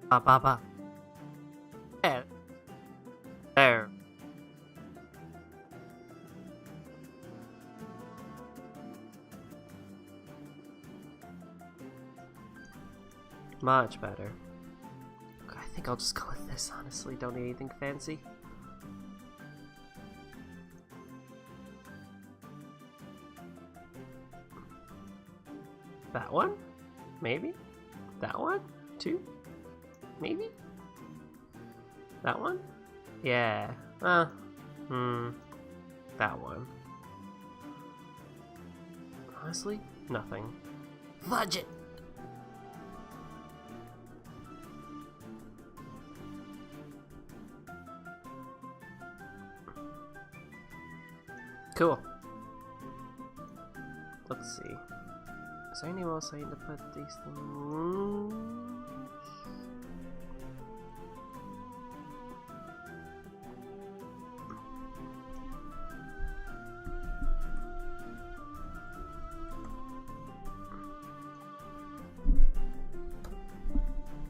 Ba ba ba. There. There. Much better. I think I'll just go with this, honestly. Don't need anything fancy. That one? Maybe? That one? Two? Maybe? That one? Yeah. That one. Honestly, nothing. Fudge it! Cool. Let's see. Is there anywhere else I need to put these things?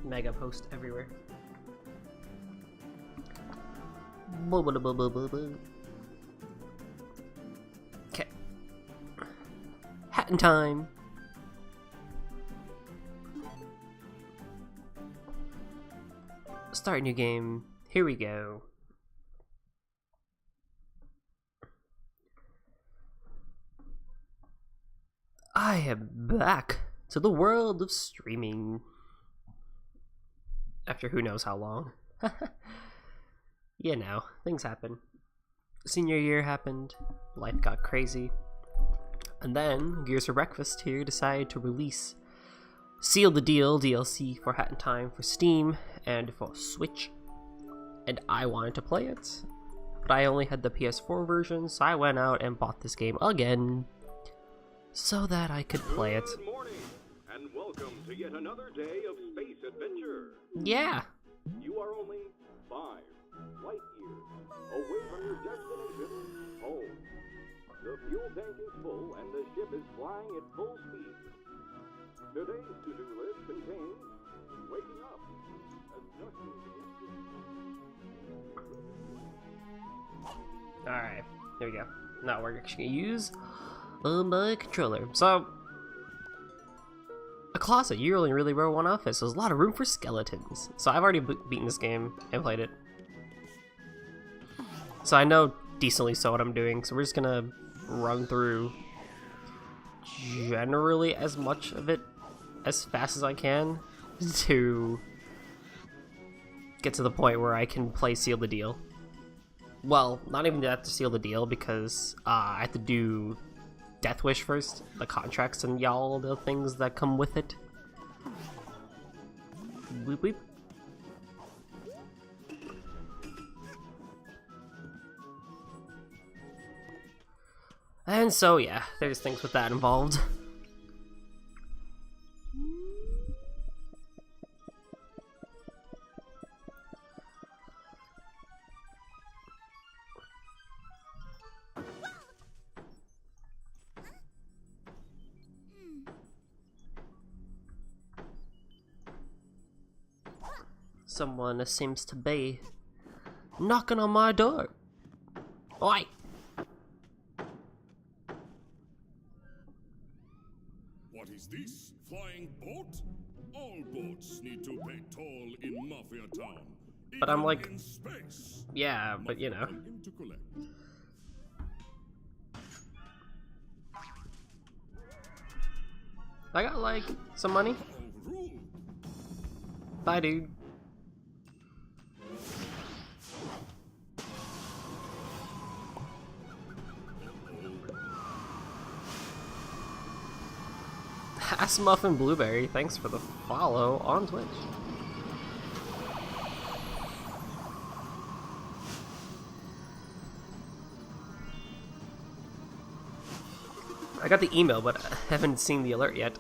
Mega post everywhere. Okay. Hatting time. Start a new game. Here we go. I am back to the world of streaming. After who knows how long. You know, things happen. Senior year happened, life got crazy, and then Gears for Breakfast here decided to release Seal the Deal DLC for Hat in Time for Steam and for Switch, and I wanted to play it, but I only had the PS4 version, so I went out and bought this game again so that I could play it. Good morning, and welcome to yet another day of space adventure. Yeah. You are only 5 light years away from your destination, home. The fuel tank is full and the ship is flying at full speed. Today's to-do list contains waking up, adjusting the Alright, there we go. Now we're actually gonna use my controller. So, a closet, you only really wrote one office, so there's a lot of room for skeletons. So I've already beaten this game and played it. So I know decently so what I'm doing, so we're just gonna run through generally as much of it as fast as I can to get to the point where I can play Seal the Deal. Well, not even that to seal the deal, because I have to do Death Wish first, the contracts and y'all the things that come with it. Weep weep. And so yeah, there's things with that involved. Someone seems to be knocking on my door. Oi! What is this? Flying boat? All boats need to pay toll in Mafia Town. But I'm even like, in space. yeah, but you know. Welcome to collect. I got like some money. How rude. Bye, dude. Muffin Blueberry, thanks for the follow on Twitch. I got the email, but I haven't seen the alert yet.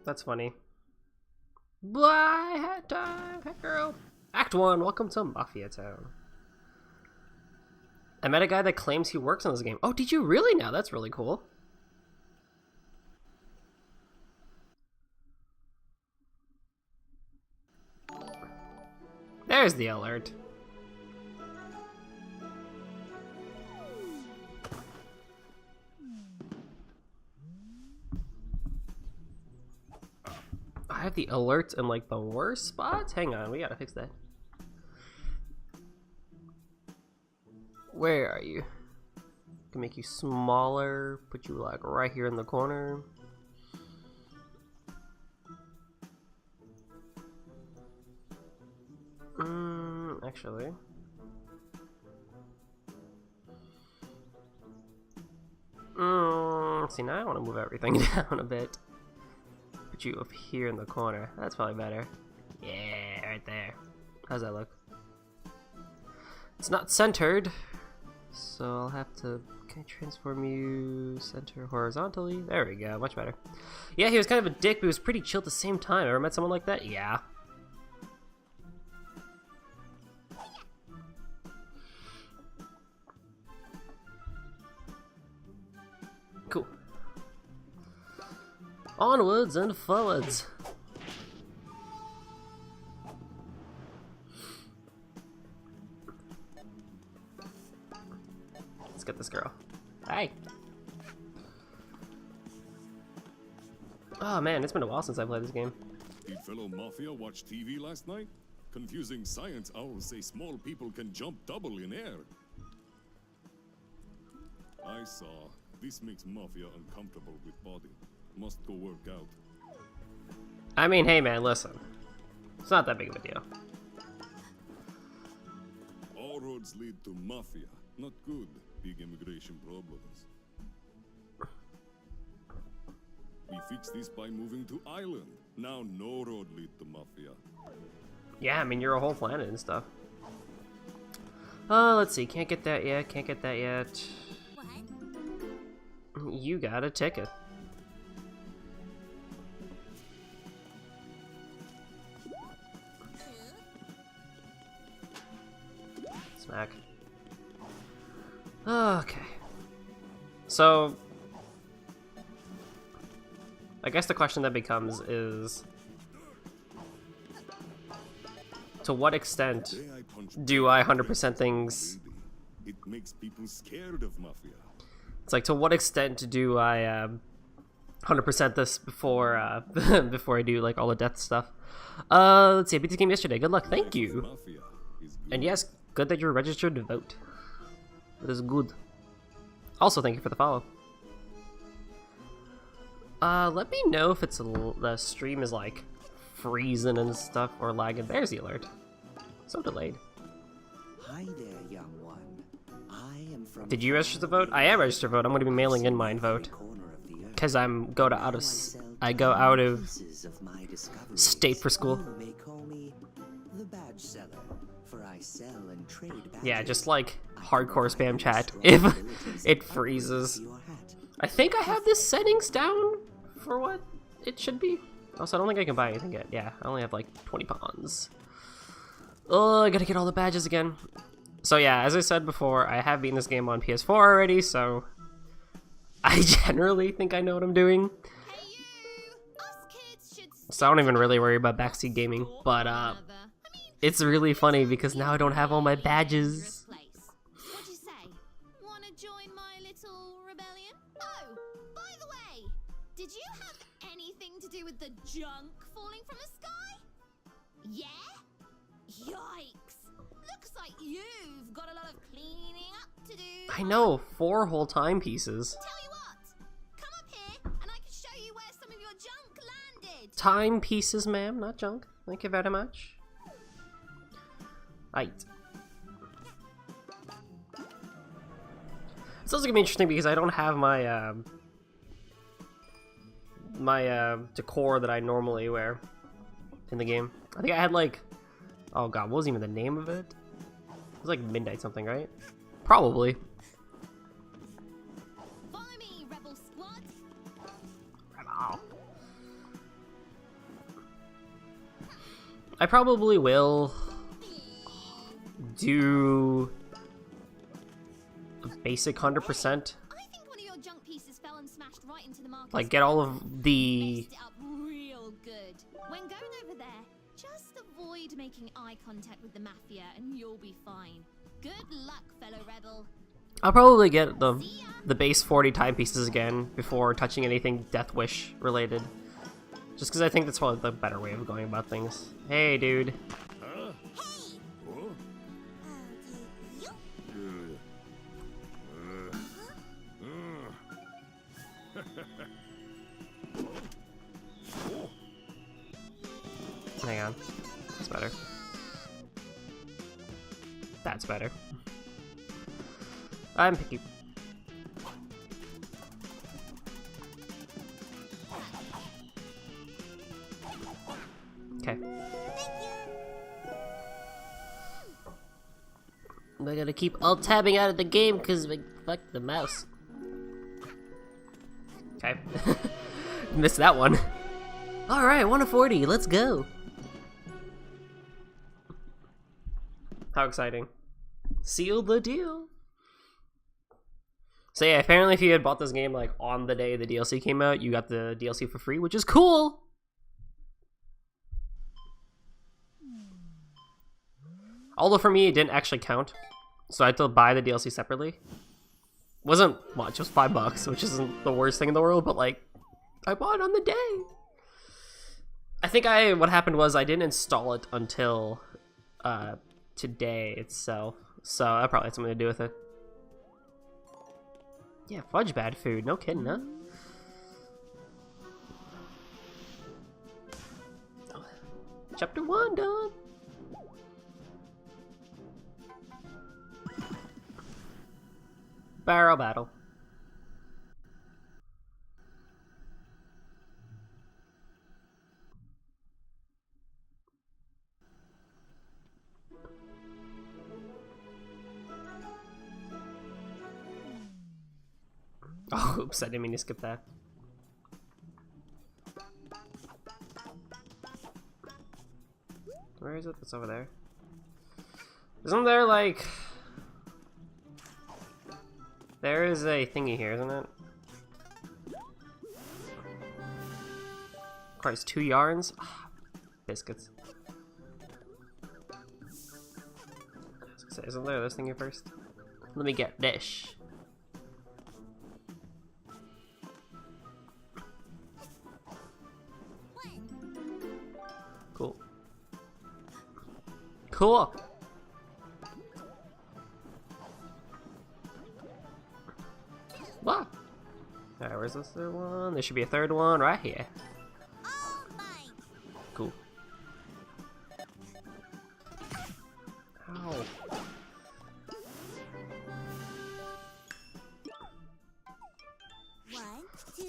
That's funny. Bye, hat time, hat girl. Act 1, welcome to Mafia Town. I met a guy that claims he works on this game. Oh, did you really now? That's really cool. There's the alert. I have the alerts in like the worst spots? Hang on, we gotta fix that. Where are you? Can make you smaller, put you like right here in the corner. Actually. See, now I want to move everything down a bit. Put you up here in the corner. That's probably better. Yeah, right there. How's that look? It's not centered, so I'll have to. Can I transform you center horizontally? There we go, much better. Yeah, he was kind of a dick, but he was pretty chill at the same time. Ever met someone like that? Yeah. Cool. Onwards and forwards. Let's get this girl. Hi. Oh man, it's been a while since I played this game. Did fellow Mafia watch TV last night? Confusing science owls say small people can jump double in air. I saw. This makes Mafia uncomfortable with body. Must go work out. I mean, hey man, listen. It's not that big of a deal. All roads lead to Mafia. Not good. Big immigration problems. We fixed this by moving to island. Now no road lead to Mafia. Yeah, I mean, you're a whole planet and stuff. Oh, let's see. Can't get that yet. Can't get that yet. You got a ticket. Smack. Okay. So, I guess the question that becomes is, to what extent do I 100% things? It makes people scared of Mafia. It's like, to what extent do I 100% this before before I do like all the death stuff? Let's see. I beat this game yesterday. Good luck. Thank you. Mafia is good. And yes, good that you're registered to vote. That is good. Also, thank you for the follow. Let me know if it's the stream is like freezing and stuff or lagging. There's the alert. So delayed. Hi there, young one. I am from. Did you register to vote? I am registered to vote. I'm going to be mailing in mine vote because I go out of state for school. Some may call me the badge seller, for I sell and trade badges. Yeah, just like hardcore spam chat if it freezes. I think I have this settings down for what it should be. Also, I don't think I can buy anything yet. Yeah, I only have like 20 pawns. Oh, I gotta get all the badges again. So yeah, as I said before, I have beaten this game on PS4 already, so I generally think I know what I'm doing. So I don't even really worry about backseat gaming, but it's really funny because now I don't have all my badges. What'd you say? Wanna join my little rebellion? Oh, by the way, did you have anything to do with the junk falling from the sky? Yeah? Yikes! Looks like you've got a lot of cleaning up to do. I know, 4 whole timepieces. Tell you what, come up here and I can show you where some of your junk landed. Timepieces, ma'am, not junk. Thank you very much. Right. It's also gonna be interesting because I don't have my decor that I normally wear in the game. I think I had like, oh god, what was even the name of it? It was like Midnight something, right? Probably. Follow me, Rebel Squad. Rebel. I probably will do a basic 100%. I think one of your junk pieces fell and smashed right into the market. Like, get all of the... Messed it up real good. When going over there, Just avoid making eye contact with the Mafia and you'll be fine. Good luck, fellow rebel. I'll probably get the base 40 timepieces again before touching anything Death Wish related. Just because I think that's probably the better way of going about things. Hey, dude. Huh? Oh? Hang on. That's better. That's better. I'm picky. Okay. I gotta keep alt-tabbing out of the game because fuck the mouse. Okay. Missed that one. Alright, 1 of 40, let's go. How exciting. Sealed the deal. So yeah, apparently if you had bought this game like on the day the DLC came out, you got the DLC for free, which is cool. Although for me, it didn't actually count. So I had to buy the DLC separately. Wasn't much, it was $5, which isn't the worst thing in the world, but like, I bought it on the day. I think what happened was I didn't install it until today itself. So that probably had something to do with it. Yeah, fudge bad food, no kidding, huh? Chapter 1 done. Barrel battle. Oh, oops, I didn't mean to skip that. Where is it? It's over there. Isn't there like... There is a thingy here, isn't it? Christ, 2 yarns? Ah, biscuits. I was gonna say, isn't there this thing here first? Let me get this. Cool. Cool! Wow. Alright, where's this third one? There should be a third one right here. Cool. Ow.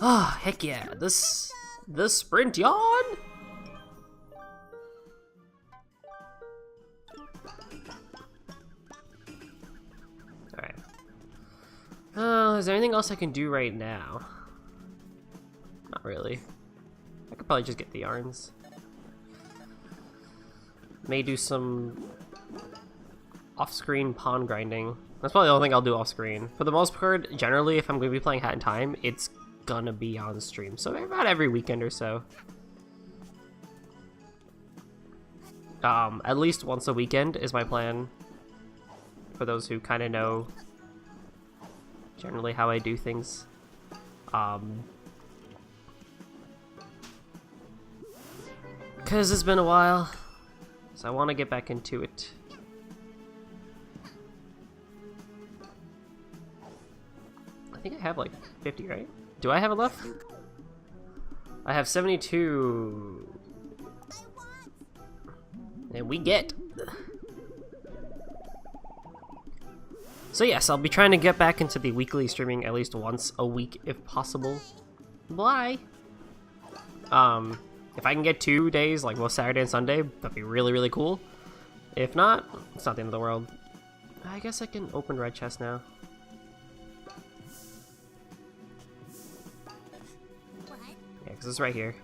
Ah, oh, heck yeah. The sprint yawn? Is there anything else I can do right now? Not really. I could probably just get the yarns. May do some off-screen pawn grinding. That's probably the only thing I'll do off-screen. For the most part, generally, if I'm going to be playing Hat in Time, it's gonna be on stream. So about every weekend or so. At least once a weekend is my plan. For those who kind of know generally how I do things. Because it's been a while, so I want to get back into it. I think I have like 50, right? Do I have enough? I have 72. And we get. So yes, I'll be trying to get back into the weekly streaming at least once a week if possible. Bye! If I can get 2 days, like both Saturday and Sunday, that'd be really, really cool. If not, it's not the end of the world. I guess I can open Red Chest now. Yeah, because it's right here.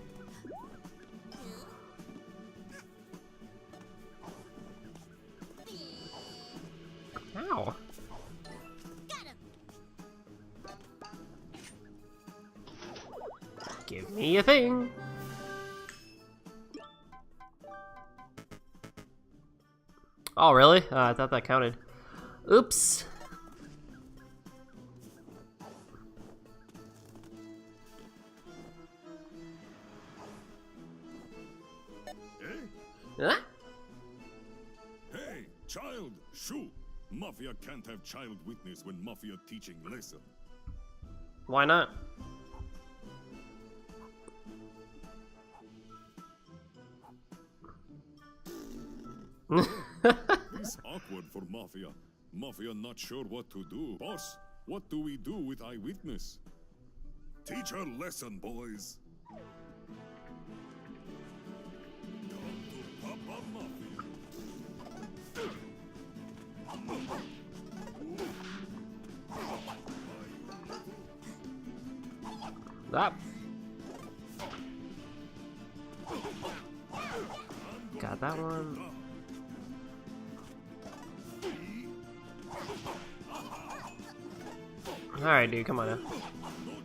Ow! Give me a thing. Oh, really? I thought that counted. Oops. Huh? Hey, child, shoo! Mafia can't have child witness when Mafia teaching lesson. Why not? This awkward for Mafia. Mafia not sure what to do. Boss, what do we do with eyewitness? Teach her lesson, boys. Come to Papa Mafia. That. Got that one. Alright, dude, come on now.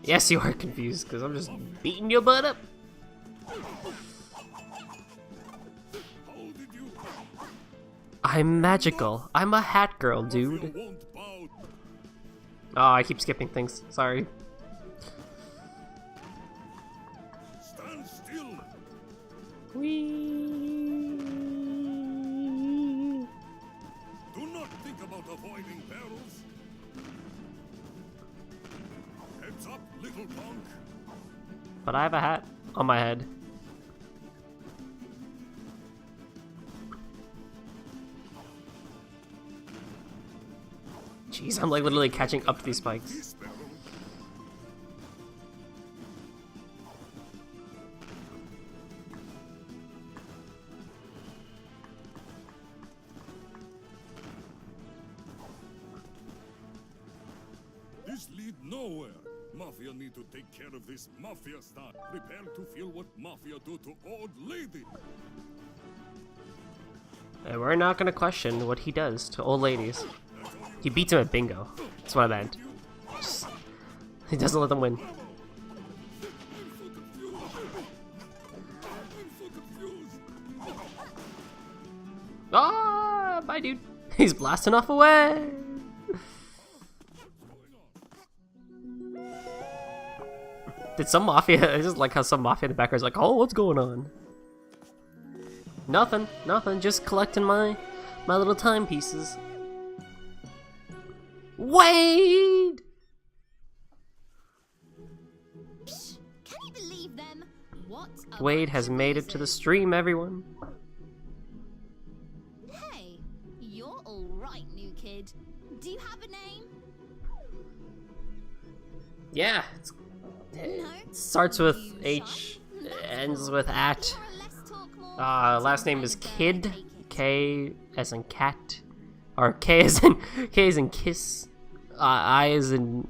Yes, you are confused, because I'm just beating your butt up. I'm magical. I'm a hat girl, dude. Oh, I keep skipping things. Sorry. Stand still. Whee! Do not think about avoiding perils. Heads up, little punk. But I have a hat on my head. Jeez, I'm like literally catching up to these spikes. This peril. This lead nowhere. Mafia need to take care of this Mafia stuff. Prepare to feel what Mafia do to old lady. And we're not gonna question what he does to old ladies. He beats him at bingo. That's what I meant. Just, he doesn't let them win. Ah, bye, dude. He's blasting off away. Did some mafia? I just like how some mafia in the background is like, oh, what's going on? Nothing, nothing. Just collecting my little timepieces. Wade! Psh, can you believe them? What a Wade bunch has of made it to the losers. stream, everyone. Hey, you're all right, new kid. Do you have a name? Yeah, No. it starts with You H, shy? That's ends cool. with at. You're a less talk, more Last name kind is of girl, I Kid. take it. K as in cat, or K as in kiss. I as in,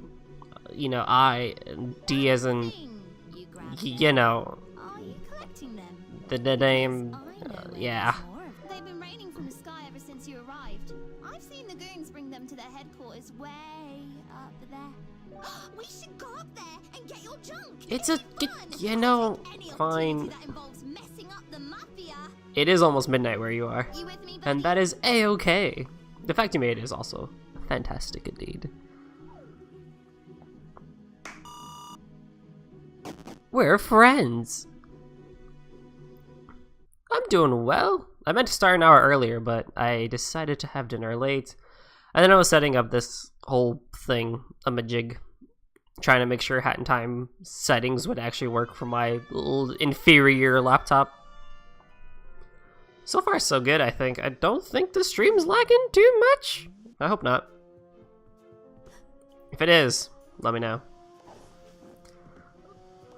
you know, I, and D as in, Thing you grab you know, Are you collecting them? the name. I know where Yeah. there's more of them. They've been raining from the sky ever since you arrived. I've seen the goons bring them to their headquarters way up there. We should go up there and get your junk. It's It'll a- be it- fun. you I'll know, take any fine. opportunity that involves messing up the mafia. It is almost midnight where you are, You with me, buddy? and that is a-okay. The fact you made it is also fantastic indeed. We're friends. I'm doing well. I meant to start an hour earlier, but I decided to have dinner late. And then I was setting up this whole thing, a majig, trying to make sure Hat in Time settings would actually work for my little inferior laptop. So far, so good, I think. I don't think the stream's lagging too much. I hope not. If it is, let me know.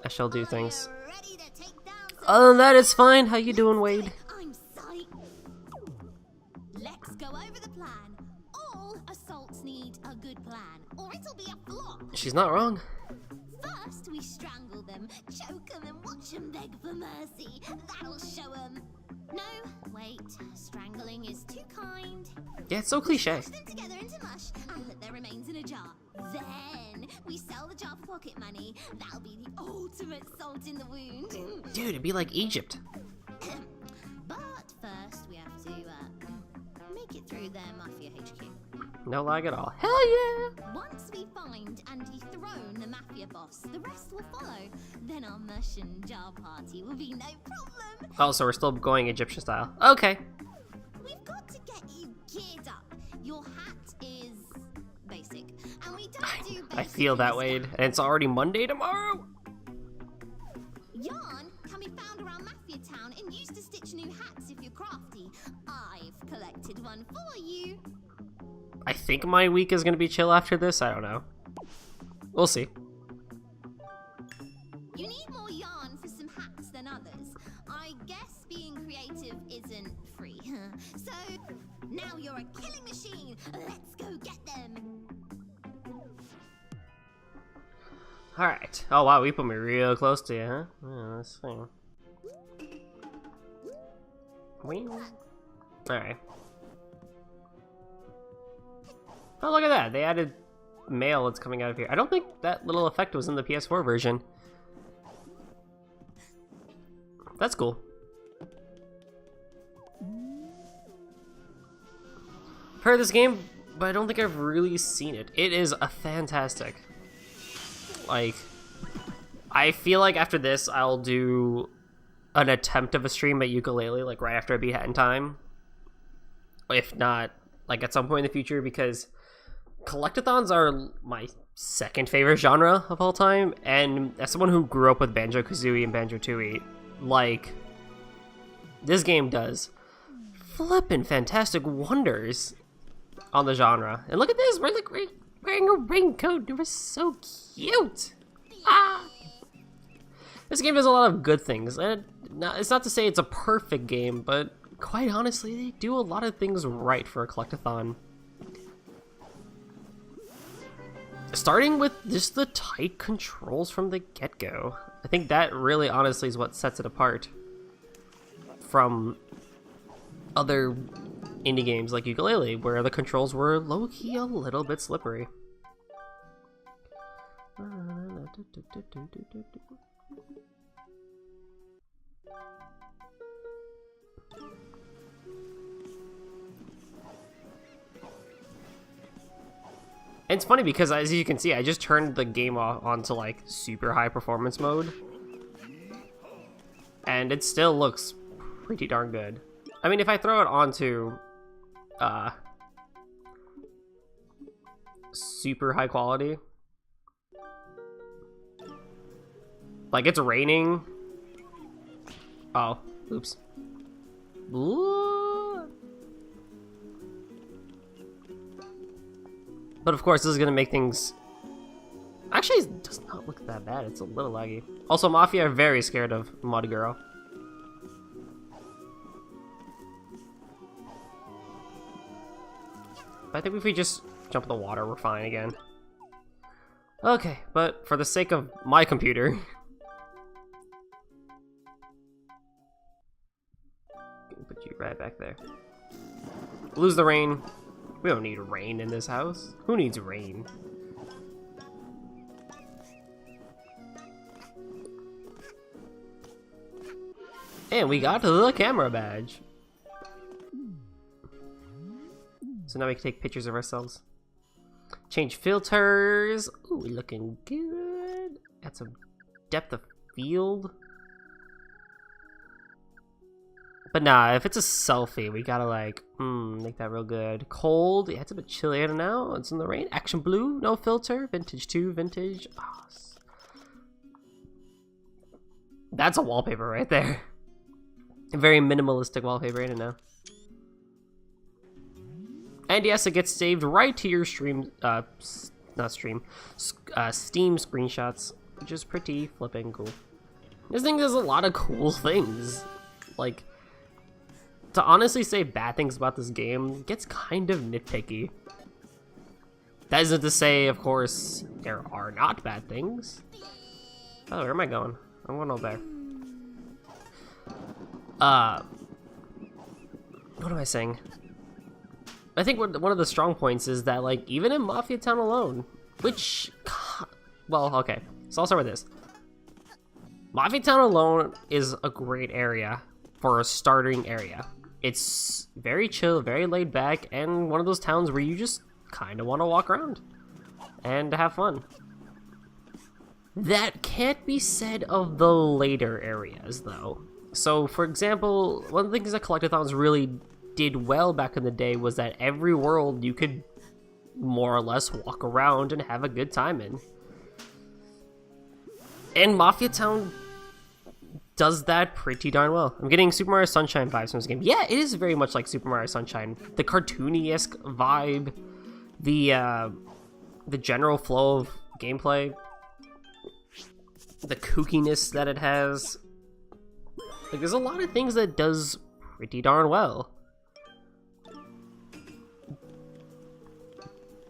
I shall do things. Ready to take down some Other than that, it's fine. How you doing, Wade? I'm psyched. Let's go over the plan. All assaults need a good plan, or it'll be a flop. She's not wrong. First, we strangle them, choke them, and watch them beg for mercy. That'll show them. No, wait. Strangling is too kind. Yeah, it's so cliche. Mash them together into mush and put their remains in a jar. Then we sell the jar for pocket money. That'll be the ultimate salt in the wound. Dude, it'd be like Egypt. But first, we have to make it through their Mafia HQ. No lag at all. Hell yeah! Once we find and dethrone the Mafia boss, the rest will follow. Then our Merchant Jar party will be no problem. Oh, so we're still going Egyptian style. Okay. We've got to get you geared up. Your hat is basic, and we don't do basic. I feel that, in Wade. this And it's already Monday tomorrow? Yarn can be found around Mafia Town and used to stitch new hats if you're crafty. I've collected one for you. I think my week is gonna be chill after this. I don't know. We'll see. You need more yarn for some hats than others. I guess being creative isn't free. So, now you're a killing machine. Let's go get them. Alright. Oh wow, we put me real close to you, huh? Yeah, let's see. Alright. Oh, look at that. They added mail that's coming out of here. I don't think that little effect was in the PS4 version. That's cool. I've heard of this game, but I don't think I've really seen it. It is a fantastic. Like, I feel like after this, I'll do an attempt of a stream at Yooka-Laylee, like right after I beat Hat in Time. If not, like at some point in the future, because collectathons are my second favorite genre of all time, and as someone who grew up with Banjo-Kazooie and Banjo-Tooie, like, this game does flippin' fantastic wonders on the genre. And look at this, we're like wearing a raincoat, it was so cute! Ah! This game does a lot of good things, and it's not to say it's a perfect game, but quite honestly, they do a lot of things right for a collectathon. Starting with just the tight controls from the get-go. I think that really honestly is what sets it apart from other indie games like Yooka-Laylee, where the controls were low-key a little bit slippery. And it's funny because, as you can see, I just turned the game onto like super high performance mode, and it still looks pretty darn good. I mean, if I throw it onto super high quality, like it's raining. Oh, oops. Ooh. But of course, this is gonna make things. Actually, it does not look that bad. It's a little laggy. Also, Mafia are very scared of Mud Girl. But I think if we just jump in the water, we're fine again. Okay, but for the sake of my computer, put you right back there. Lose the rain. We don't need rain in this house. Who needs rain? And we got the camera badge. So now we can take pictures of ourselves. Change filters. Ooh, we're looking good. Add some depth of field. But nah, if it's a selfie, we gotta like, make that real good. Cold, yeah, it's a bit chilly in and out. It's in the rain. Action blue, no filter. Vintage 2, vintage. Oh, that's a wallpaper right there. A very minimalistic wallpaper, I don't know. And yes, it gets saved right to your stream, Steam screenshots, which is pretty flipping cool. This thing does a lot of cool things. Like, to honestly say bad things about this game gets kind of nitpicky. That isn't to say, of course, there are not bad things. Oh, where am I going? I'm going over there. What am I saying? I think one of the strong points is that, like, even in Mafia Town alone, which, well, okay, so I'll start with this. Mafia Town alone is a great area for a starting area. It's very chill, very laid back, and one of those towns where you just kind of want to walk around and have fun. That can't be said of the later areas, though. So, for example, one of the things that Collectathons really did well back in the day was that every world you could more or less walk around and have a good time in. And Mafia Town does that pretty darn well. I'm getting Super Mario Sunshine vibes from this game. Yeah, it is very much like Super Mario Sunshine. The cartoony-esque vibe, the general flow of gameplay, the kookiness that it has. Like, there's a lot of things that it does pretty darn well.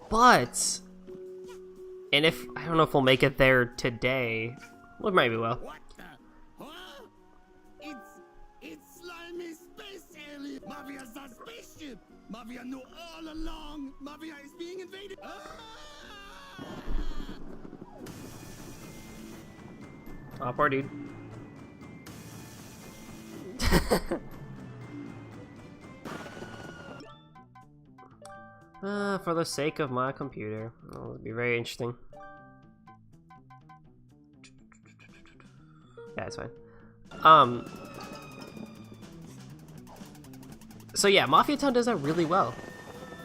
But, and if, I don't know if we'll make it there today. Well, maybe we will. What the? Huh? It's slimy space alien. Mafia's a spaceship. Mafia knew all along. Mafia is being invaded. Oh, poor dude. For the sake of my computer. Oh, it'll be very interesting. Yeah, it's fine. So yeah, Mafia Town does that really well.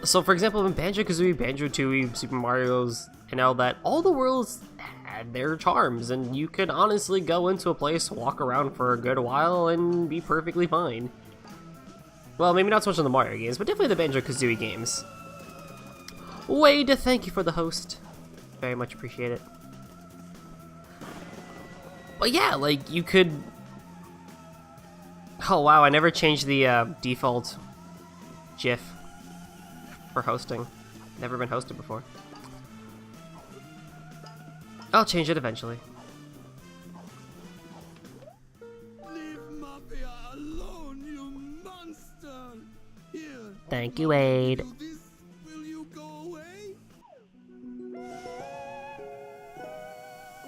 So for example, in Banjo-Kazooie, Banjo-Tooie, Super Mario's, and all that, all the worlds had their charms, and you could honestly go into a place, walk around for a good while, and be perfectly fine. Well, maybe not so much in the Mario games, but definitely the Banjo-Kazooie games. Wade, thank you for the host. Very much appreciate it. But yeah, like, you could... Oh wow, I never changed the default GIF for hosting. Never been hosted before. I'll change it eventually. Leave Mafia alone, you monster! Here. Thank you, Wade. Do this. Will you go away?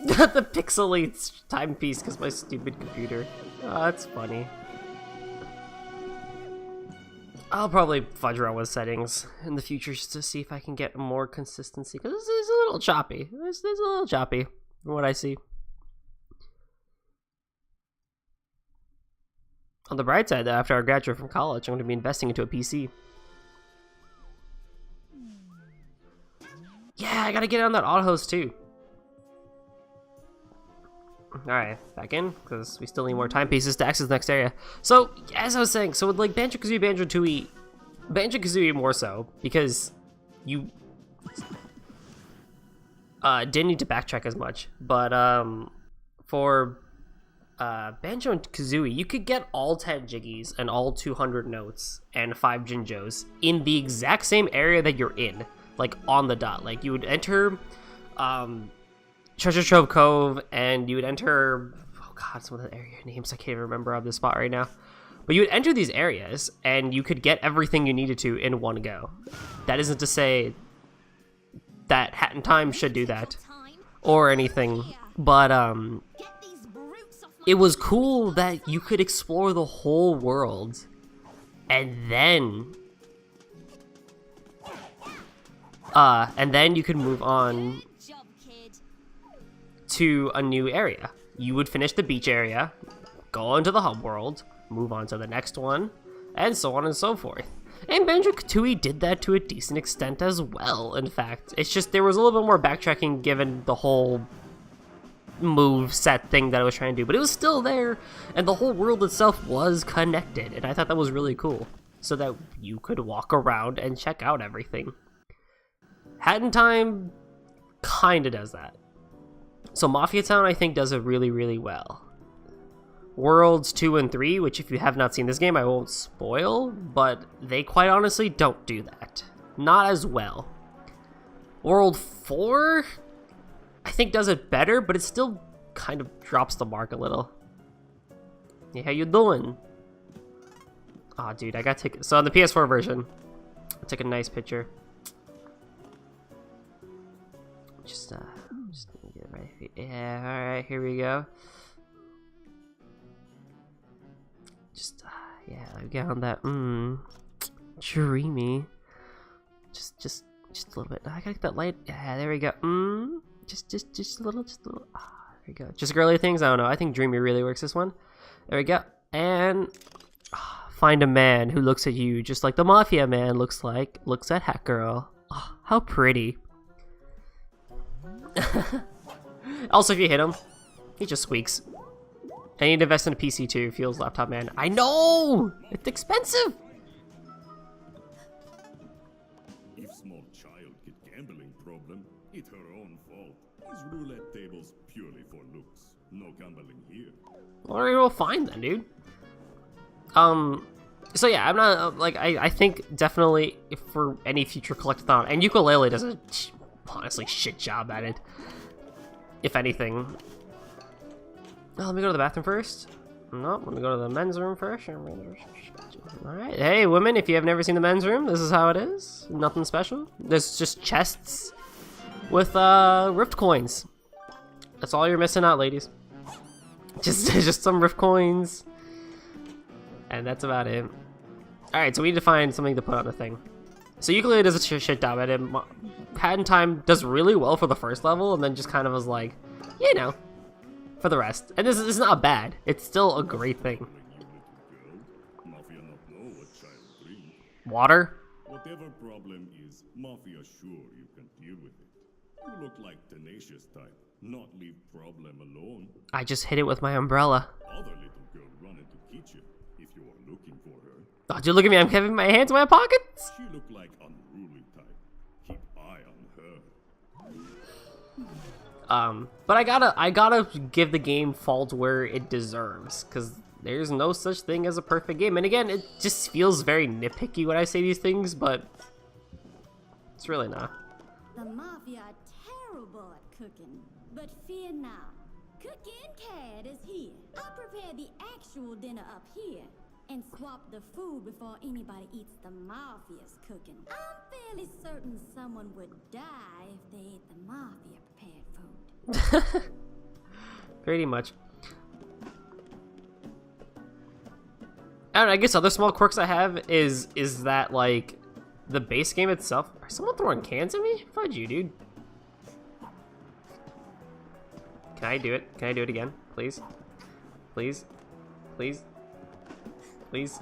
The pixelates timepiece because my stupid computer. Oh, that's funny. I'll probably fudge around with settings in the future just to see if I can get more consistency, because this is a little choppy. This is a little choppy from what I see. On the bright side, though, after I graduate from college, I'm going to be investing into a PC. Yeah, I gotta get on that auto host too. Alright, back in, because we still need more timepieces to access the next area. So, as I was saying, so with like Banjo-Kazooie, Banjo-Tooie, Banjo-Kazooie more so, because you didn't need to backtrack as much, but for Banjo and Kazooie, you could get all 10 Jiggies and all 200 notes and 5 Jinjos in the exact same area that you're in, like on the dot. Like you would enter Treasure Trove Cove, and you would enter, oh god, some of the area names I can't even remember on the spot right now. But you would enter these areas, and you could get everything you needed to in one go. That isn't to say that Hat in Time should do that, or anything, but it was cool that you could explore the whole world, and then you could move on to a new area. You would finish the beach area, go into the hub world, move on to the next one, and so on and so forth. And Banjo-Kazooie did that to a decent extent as well, in fact. It's just there was a little bit more backtracking given the whole move set thing that I was trying to do, but it was still there, and the whole world itself was connected, and I thought that was really cool, so that you could walk around and check out everything. Hat in Time kinda does that. So Mafia Town, I think, does it really, really well. Worlds 2 and 3, which if you have not seen this game, I won't spoil, but they quite honestly don't do that. Not as well. World 4, I think, does it better, but it still kind of drops the mark a little. Hey, how you doing? Aw, dude, I got to take... So on the PS4 version, I took a nice picture. Just get it right. Yeah, alright, here we go. Just Yeah, get on that. Dreamy. Just a little bit. I gotta get that light. Yeah, there we go. Just a little. Ah, there we go. Just girly things. I don't know. I think dreamy really works this one. There we go. And find a man who looks at you just like the mafia man looks at Hat Girl. Oh, how pretty. Also, if you hit him, he just squeaks. I need to invest in a PC too. Feels laptop man. I know it's expensive. If small child get gambling problem, it's her own fault. These roulette tables purely for looks. No gambling here. What are you gonna find then, dude? So yeah, I'm not like I think definitely for any future collectathon, and Yooka-Laylee does a honestly shit job at it. If anything. Oh, let me go to the bathroom first. No, let me go to the men's room first. Alright, hey women, if you have never seen the men's room, this is how it is. Nothing special. There's just chests with rift coins. That's all you're missing out, ladies. Just some rift coins. And that's about it. Alright, so we need to find something to put on the thing. So Yooka-Laylee does a shit job at it. Hat in Time does really well for the first level, and then just kind of was like, you know, for the rest. And this is not bad. It's still a great thing. Mafia not know what child drink. Water? Whatever problem is, Mafia sure you can deal with it. You look like tenacious type, not leave problem alone. I just hit it with my umbrella. Other little girl running to kitchen if you are looking for her. Oh, dude, look at me. I'm having my hands in my pockets. She look like unruly type. Keep eye on her. But I gotta give the game fault where it deserves, because there's no such thing as a perfect game. And again, it just feels very nitpicky when I say these things, but it's really not. The Mafia are terrible at cooking, but fear not. Cooking Cat is here. I prepare the actual dinner up here and swap the food before anybody eats the Mafia's cooking. I'm fairly certain someone would die if they ate the Mafia prepared food. Pretty much. I don't know, I guess other small quirks I have is that, like, the base game itself... Are someone throwing cans at me? Fudge you, dude. Can I do it? Can I do it again? Please? Please? Please? Please?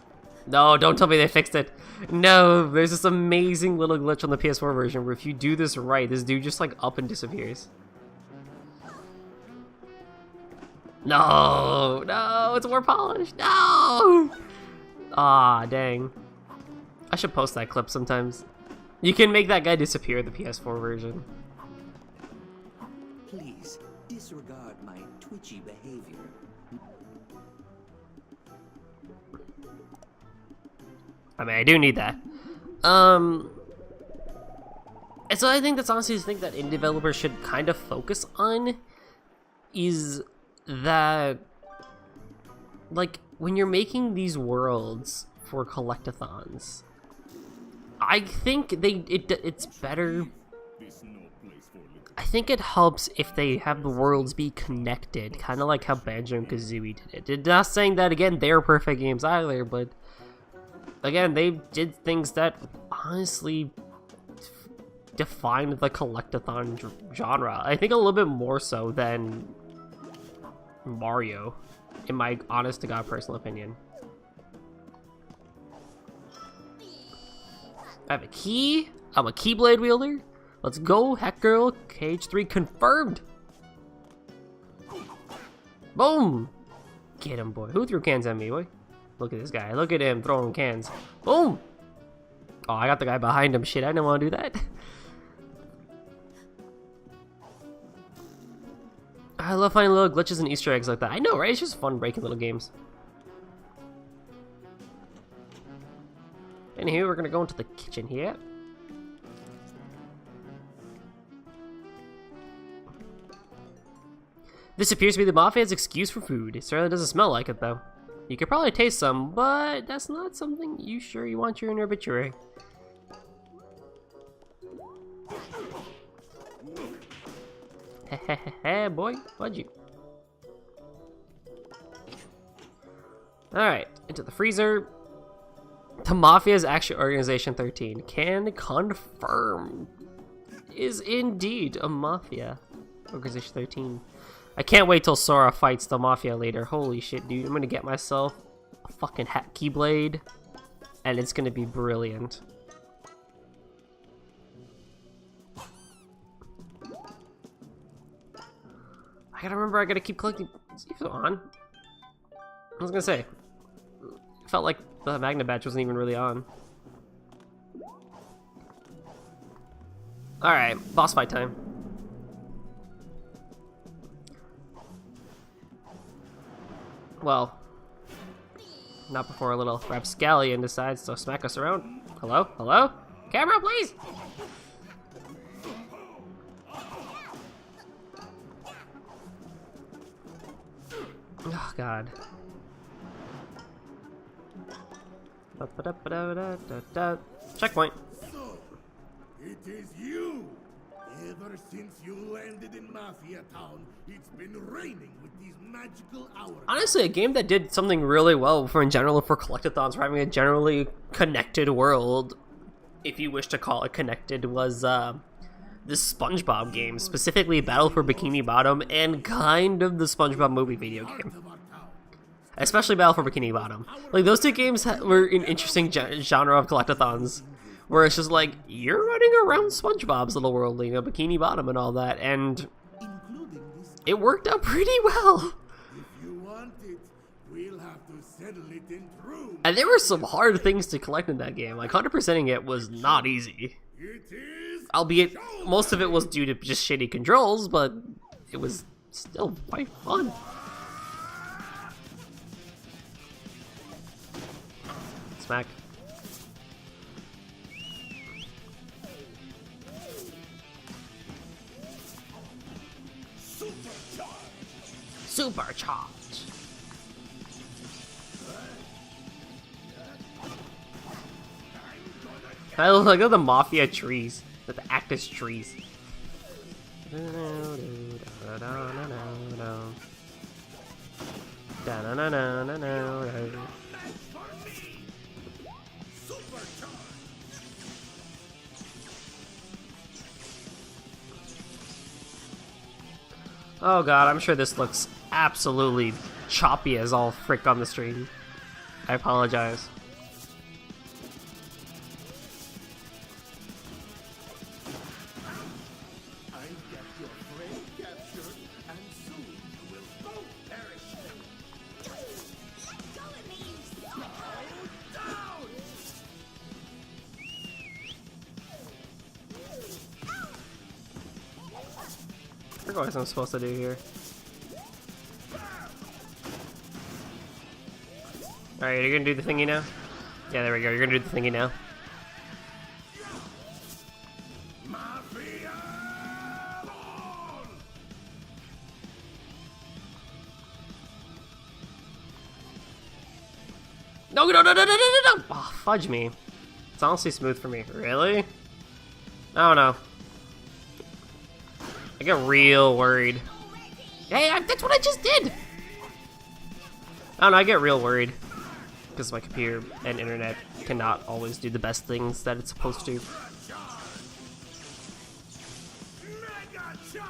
No, don't tell me they fixed it. No, there's this amazing little glitch on the PS4 version where if you do this right, this dude just, like, up and disappears. No! No! It's more polished! No! Ah, dang. I should post that clip sometimes. You can make that guy disappear in the PS4 version. Please disregard my twitchy behavior. I mean, I do need that. And so I think that's honestly the thing that indie developers should kind of focus on is that, like, when you're making these worlds for collectathons, I think it's better. This no place for little. I think it helps if they have the worlds be connected, kind of like how Banjo and Kazooie did it. Not saying that, again, they're perfect games either, but again, they did things that honestly defined the collectathon genre. I think a little bit more so than Mario, in my honest to god personal opinion. I have a key. I'm a Keyblade wielder. Let's go, Hat Girl. KH3 confirmed. Boom. Get him, boy. Who threw cans at me, boy? Look at this guy. Look at him throwing cans. Boom. Oh, I got the guy behind him. Shit, I didn't want to do that. I love finding little glitches and Easter eggs like that. I know, right? It's just fun breaking little games. Anywho, we're gonna go into the kitchen here. This appears to be the Mafia's excuse for food. It certainly doesn't smell like it, though. You could probably taste some, but that's not something you sure you want your obituary. Hehehe, boy, what'd you? Alright, into the freezer. The Mafia is actually Organization 13. Can confirm. Is indeed a Mafia. Organization 13. I can't wait till Sora fights the Mafia later. Holy shit, dude. I'm gonna get myself a fucking hat keyblade. And it's gonna be brilliant. I gotta remember, I gotta keep collecting. Is it on? I was gonna say. It felt like the Magna Badge wasn't even really on. Alright, boss fight time. Well, not before a little rapscallion decides to smack us around. Hello? Hello? Camera, please! Oh, God. Checkpoint. So, it is you! Ever since you landed in Mafia Town, it's been raining with these magical hours. Honestly, a game that did something really well for in general for collectathons, for having a generally connected world, if you wish to call it connected, was this SpongeBob game, specifically Battle for Bikini Bottom, and kind of the SpongeBob movie video game. Especially Battle for Bikini Bottom. Like, those two games were an interesting genre of collectathons, where it's just like, you're running around SpongeBob's little world, you know, Bikini Bottom and all that, and it worked out pretty well. If you want it, we'll have to settle it in true. And there were some hard things to collect in that game. Like, 100%ing it was not easy. It is Albeit, most of it was due to just shitty controls, but it was still quite fun. Smack. Supercharged. I look at the Mafia trees, the Actus trees. Oh god, I'm sure this looks absolutely choppy as all frick on the stream. I apologize. I get your friend captured, and soon you will both perish. Let go of me, you psycho! Down! I forgot what I'm supposed to do here. Alright, you're gonna do the thingy now? Yeah, there we go, you're gonna do the thingy now. Mafia! No, no, no, no, no, no, no, no! Oh, fudge me. It's honestly smooth for me. Really? I don't know. I get real worried. Hey, that's what I just did! I don't know, I get real worried. Because my computer and internet cannot always do the best things that it's supposed to. Mega charge!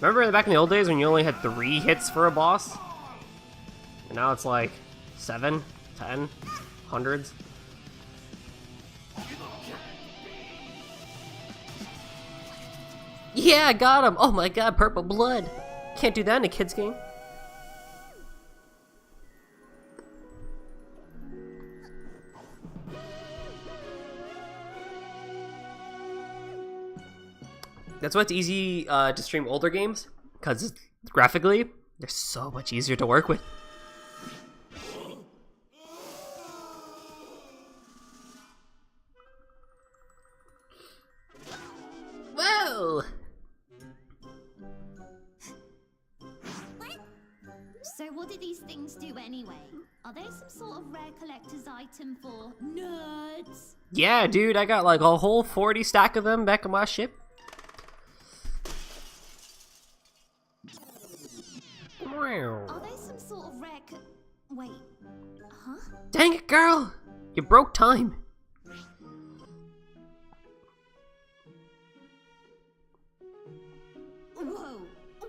Remember back in the old days when you only had 3 hits for a boss? And now it's like 7, 10, hundreds. Yeah, I got him! Oh my god, purple blood! Can't do that in a kid's game. That's why it's easy to stream older games, because graphically, they're so much easier to work with. Whoa! What? So what do these things do anyway? Are they some sort of rare collector's item for nerds? Yeah, dude, I got like a whole 40 stack of them back on my ship. Are they some sort of rare wait, huh? Dang it, girl! You broke time. Whoa,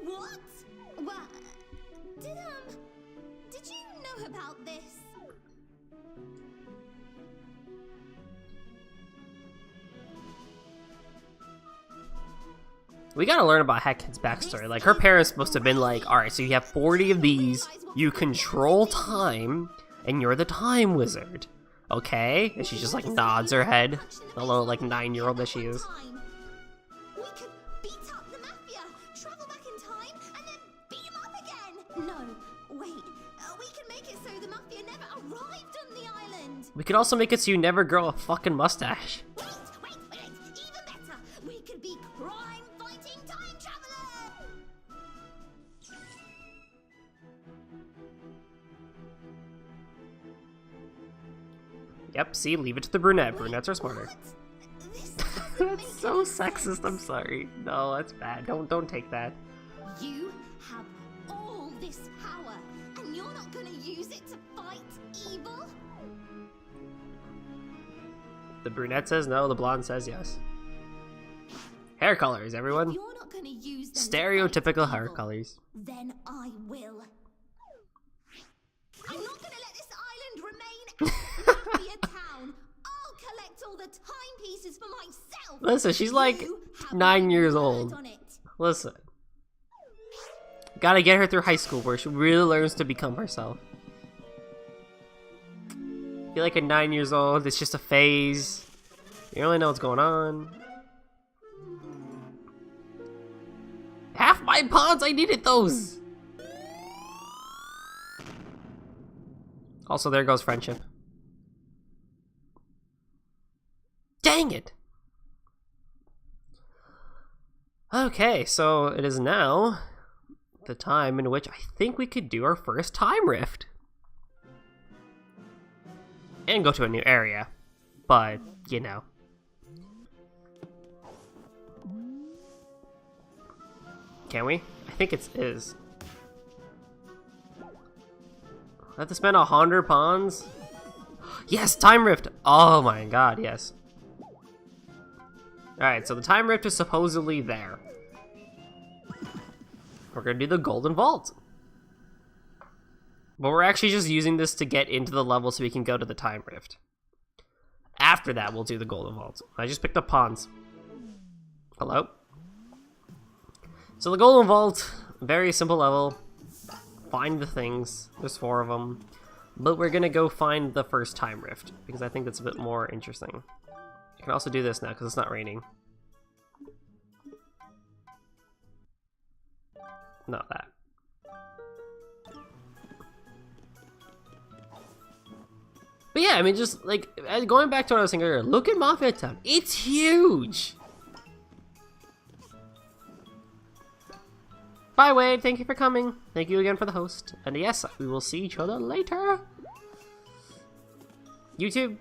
what? What? Did you know about this? We gotta learn about Hecate's backstory. Like, her parents must have been like, alright, so you have 40 of these, you control time, and you're the time wizard. Okay? And she just like nods her head, the little like 9-year-old that she is. We could beat up the mafia, travel back in time, and then beat them up again. No, wait. We can make it so the mafia never arrived on the island. We could also make it so you never grow a fucking mustache. Wait. Even better. We could be crime-fighting time travelers. Yep, see, leave it to the brunette. Brunettes are smarter. What? This doesn't make That's so any sexist, sense. I'm sorry. No, that's bad. Don't take that. You have all this power, and you're not gonna use it to fight evil? The brunette says no, the blonde says yes. Hair colors, everyone. You're not gonna use them to Stereotypical fight hair evil. colors. Then I will. I'm not gonna let this island remain a mafia town. I'll collect all the timepieces for myself. Listen, she's like You have 9 years my word old. on it. Listen. Gotta get her through high school where she really learns to become herself. You're like a 9 years old, it's just a phase. You don't really know what's going on. Half my pawns, I needed those! Also, there goes friendship. Dang it! Okay, so it is now the time in which I think we could do our first time rift. And go to a new area. But, you know. Can we? I think it is. I have to spend 100 pawns? Yes, time rift! Oh my god, yes. Alright, so the time rift is supposedly there. We're gonna do the golden vault. But we're actually just using this to get into the level so we can go to the time rift. After that, we'll do the golden vault. I just picked up pawns. Hello? So the golden vault, very simple level. Find the things. There's 4 of them. But we're gonna go find the first time rift, because I think that's a bit more interesting. I can also do this now, because it's not raining. Not that. But yeah, I mean, just like going back to what I was saying earlier, look at Mafia Town. It's huge. Bye, Wade. Thank you for coming. Thank you again for the host. And yes, we will see each other later. YouTube.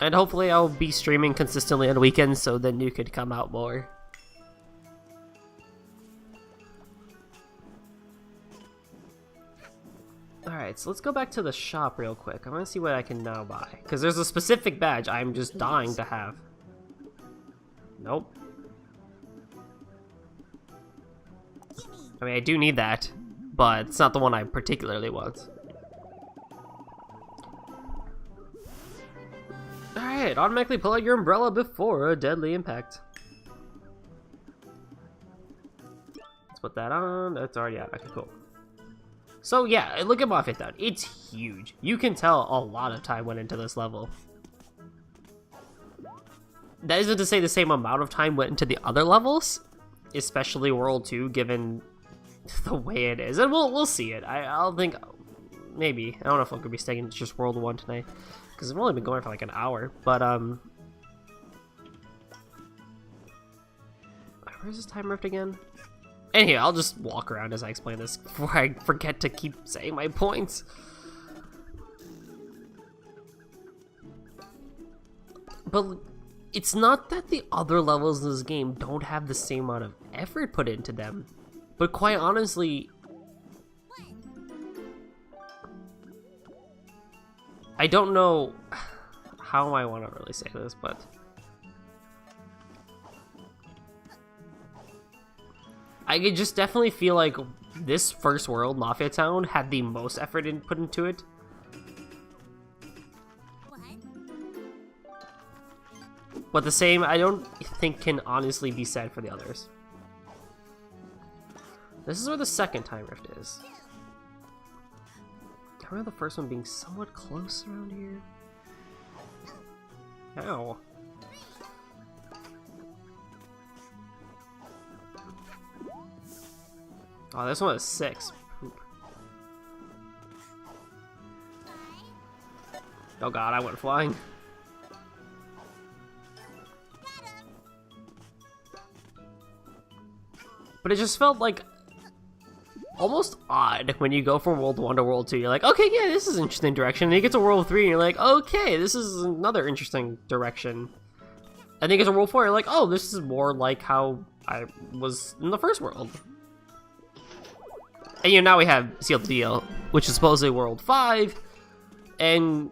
And hopefully I'll be streaming consistently on weekends so then you could come out more. Alright, so let's go back to the shop real quick. I want to see what I can now buy. Because there's a specific badge I'm just dying to have. Nope. I mean, I do need that, but it's not the one I particularly want. Alright, automatically pull out your umbrella before a deadly impact. Let's put that on. That's already out. Okay, cool. So yeah, look at Mafia Town. It's huge. You can tell a lot of time went into this level. That isn't to say the same amount of time went into the other levels, especially World 2, given the way it is. And we'll see it. I'll think, maybe. I don't know if I'm going to be staying in just World 1 tonight, because I've only been going for like an hour. But, where's this time rift again? Anyway, I'll just walk around as I explain this before I forget to keep saying my points. But it's not that the other levels in this game don't have the same amount of effort put into them. But quite honestly, I don't know how I want to really say this, but I could just definitely feel like this first world, Mafia Town, had the most effort put into it. But the same, I don't think can honestly be said for the others. This is where the second Time Rift is. I remember the first one being somewhat close around here. Ow. Oh, this one is 6. Poop. Oh god, I went flying. But it just felt like almost odd when you go from World 1 to World 2. You're like, okay, yeah, this is an interesting direction. And you get to World 3 and you're like, okay, this is another interesting direction. And then you get to World 4, you're like, oh, this is more like how I was in the first world. And now we have Seal the Deal, which is supposedly World 5. And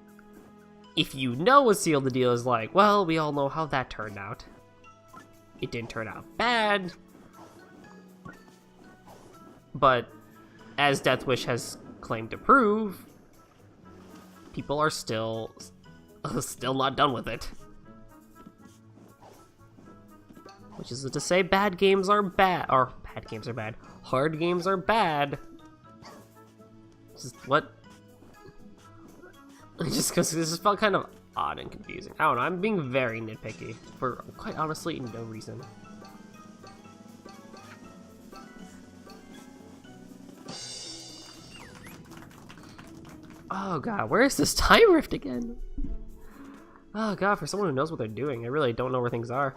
if you know what Seal the Deal is like, well, we all know how that turned out. It didn't turn out bad. But as Death Wish has claimed to prove, people are still not done with it. Which is to say, bad games are bad, or bad games are bad. Hard games are bad. Just what? Just because this felt kind of odd and confusing. I don't know. I'm being very nitpicky for quite honestly no reason. Oh god, where is this Time Rift again? Oh god, for someone who knows what they're doing, I really don't know where things are.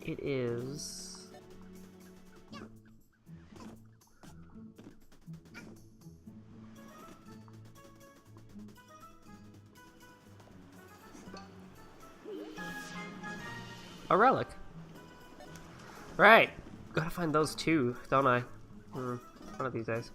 It is... a relic. Right, gotta find those two, don't I? One of these days.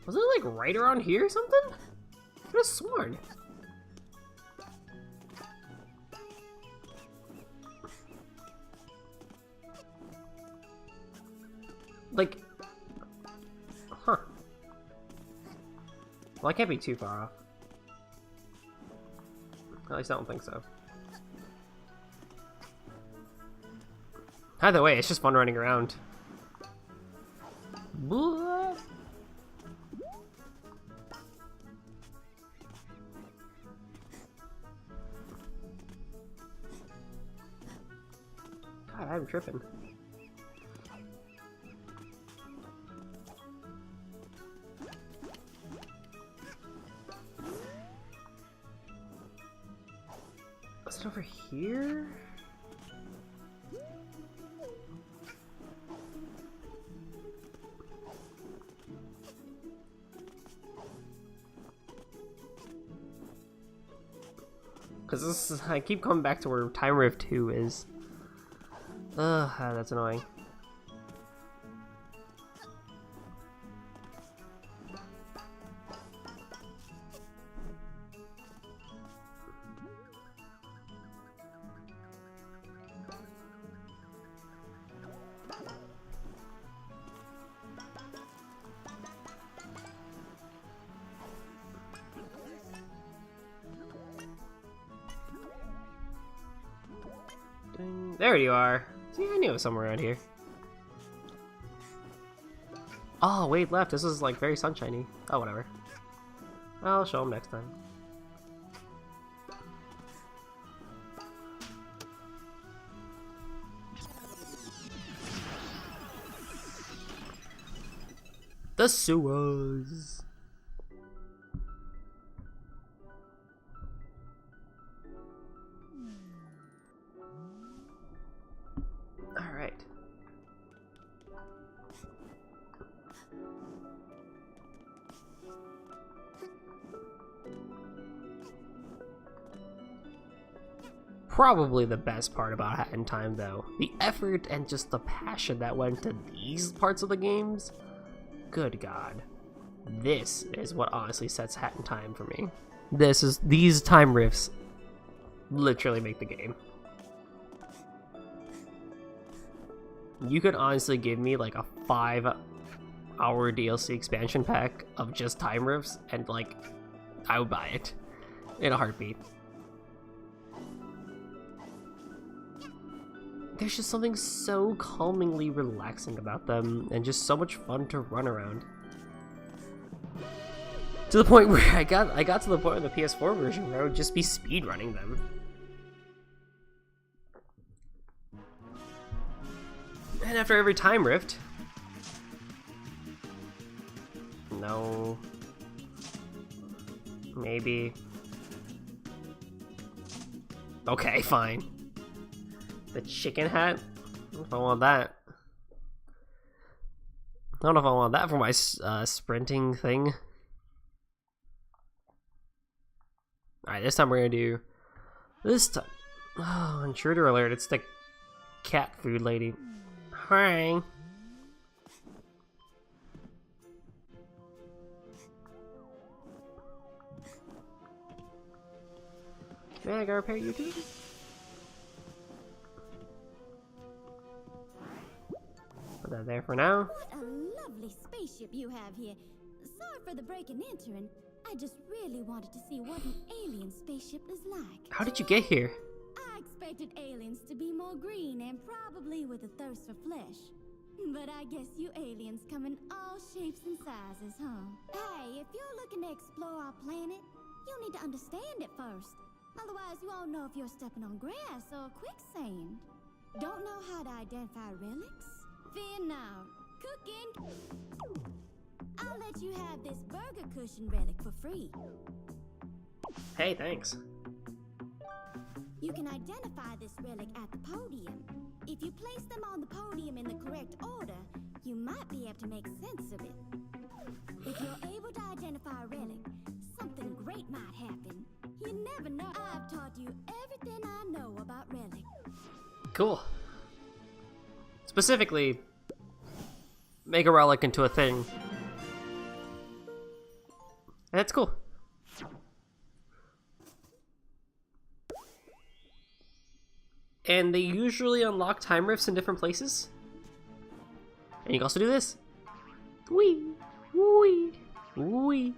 Was it like right around here or something? I could have sworn. Like, huh. Well, I can't be too far off. At least I don't think so. Either way, it's just fun running around. Blah. God, I'm tripping. Is it over here? Because this is, I keep coming back to where Time Rift 2 is. Ugh, that's annoying. Ding. There you are. See, I knew it was somewhere around here. Oh, wait, left. This is like very sunshiny. Oh, whatever. I'll show him next time. The sewers. probably the best part about Hat in Time, though. The effort and just the passion that went into these parts of the games. Good God. This is what honestly sets Hat in Time for me. These time riffs literally make the game. You could honestly give me like a 5-hour DLC expansion pack of just time riffs, and like, I would buy it in a heartbeat. There's just something so calmingly relaxing about them, and just so much fun to run around. To the point where I got to the point of the PS4 version where I would just be speedrunning them. And after every time rift... No... Maybe... Okay, fine. The chicken hat? I don't know if I want that. I don't know if I want that for my sprinting thing. Alright, this time we're gonna do... This time... Oh, intruder alert, it's the cat food lady. Hi. Man, I gotta repair you too? Put that there for now. What a lovely spaceship you have here. Sorry for the break and entering. I just really wanted to see what an alien spaceship is like. How did you get here? I expected aliens to be more green and probably with a thirst for flesh. But I guess you aliens come in all shapes and sizes, huh? Hey, if you're looking to explore our planet, you'll need to understand it first. Otherwise, you won't know if you're stepping on grass or quicksand. Don't know how to identify relics? Fear not. Cooking. I'll let you have this burger cushion relic for free. Hey, thanks. You can identify this relic at the podium. If you place them on the podium in the correct order, you might be able to make sense of it. If you're able to identify a relic, something great might happen. You never know. I've taught you everything I know about relic. Cool. Specifically, make a relic into a thing. That's cool. And they usually unlock time rifts in different places. And you can also do this. Wee, wee, wee.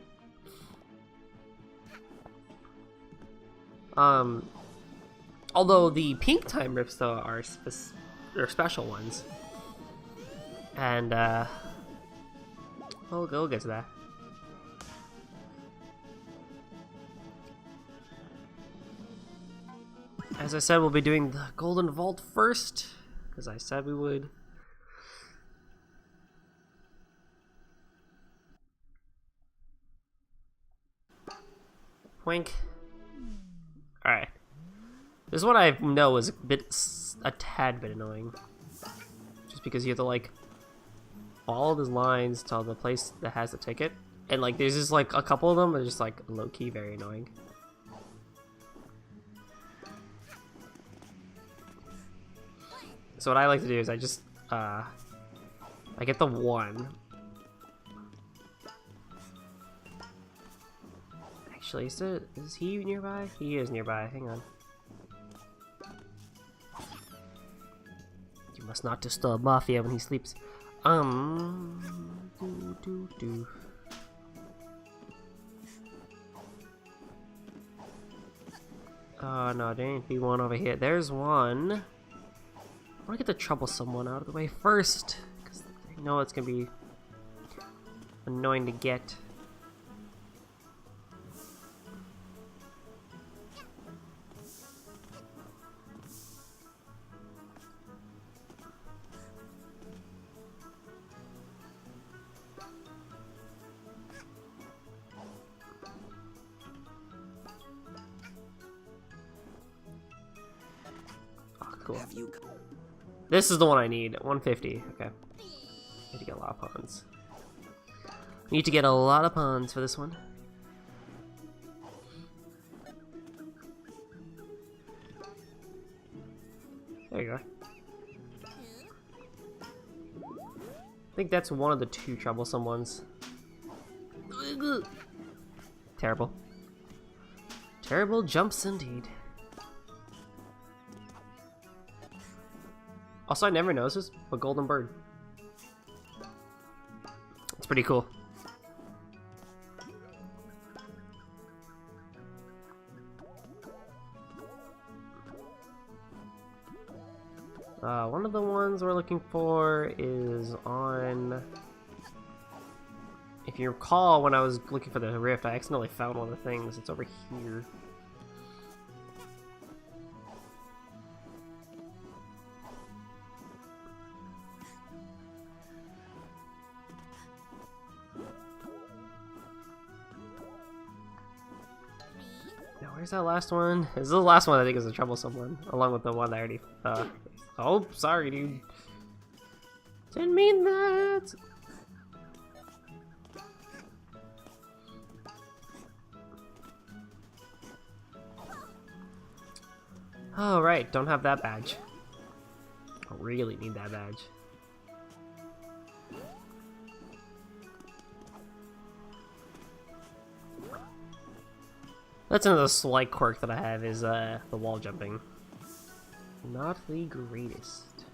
Although the pink time rifts though are they're special ones. And we'll get to that. As I said, we'll be doing the Golden Vault first, because I said we would. Wink. Alright. This is what I know is a tad bit annoying. Just because you have to, like, follow these lines to the place that has the ticket. And, like, there's just, like, a couple of them that are just, like, low-key very annoying. So what I like to do is I just, I get the one. Actually, is he nearby? He is nearby, hang on. You must not disturb Mafia when he sleeps. Do. Oh no, there ain't be one over here. There's one. I want to get the troublesome one out of the way first, because I know it's going to be annoying to get. Oh, cool. This is the one I need. 150. Okay. Need to get a lot of pawns. Need to get a lot of pawns for this one. There you go. I think that's one of the two troublesome ones. Terrible. Terrible jumps indeed. Also, I never noticed this, a golden bird. It's pretty cool. One of the ones we're looking for is on... If you recall, when I was looking for the rift, I accidentally found one of the things. It's over here. Now, where's that last one? This is the last one I think is a troublesome one, along with the one I already... oh, sorry, dude. Didn't mean that! Oh, right, don't have that badge. I really need that badge. That's another slight quirk that I have is the wall jumping. Not the greatest.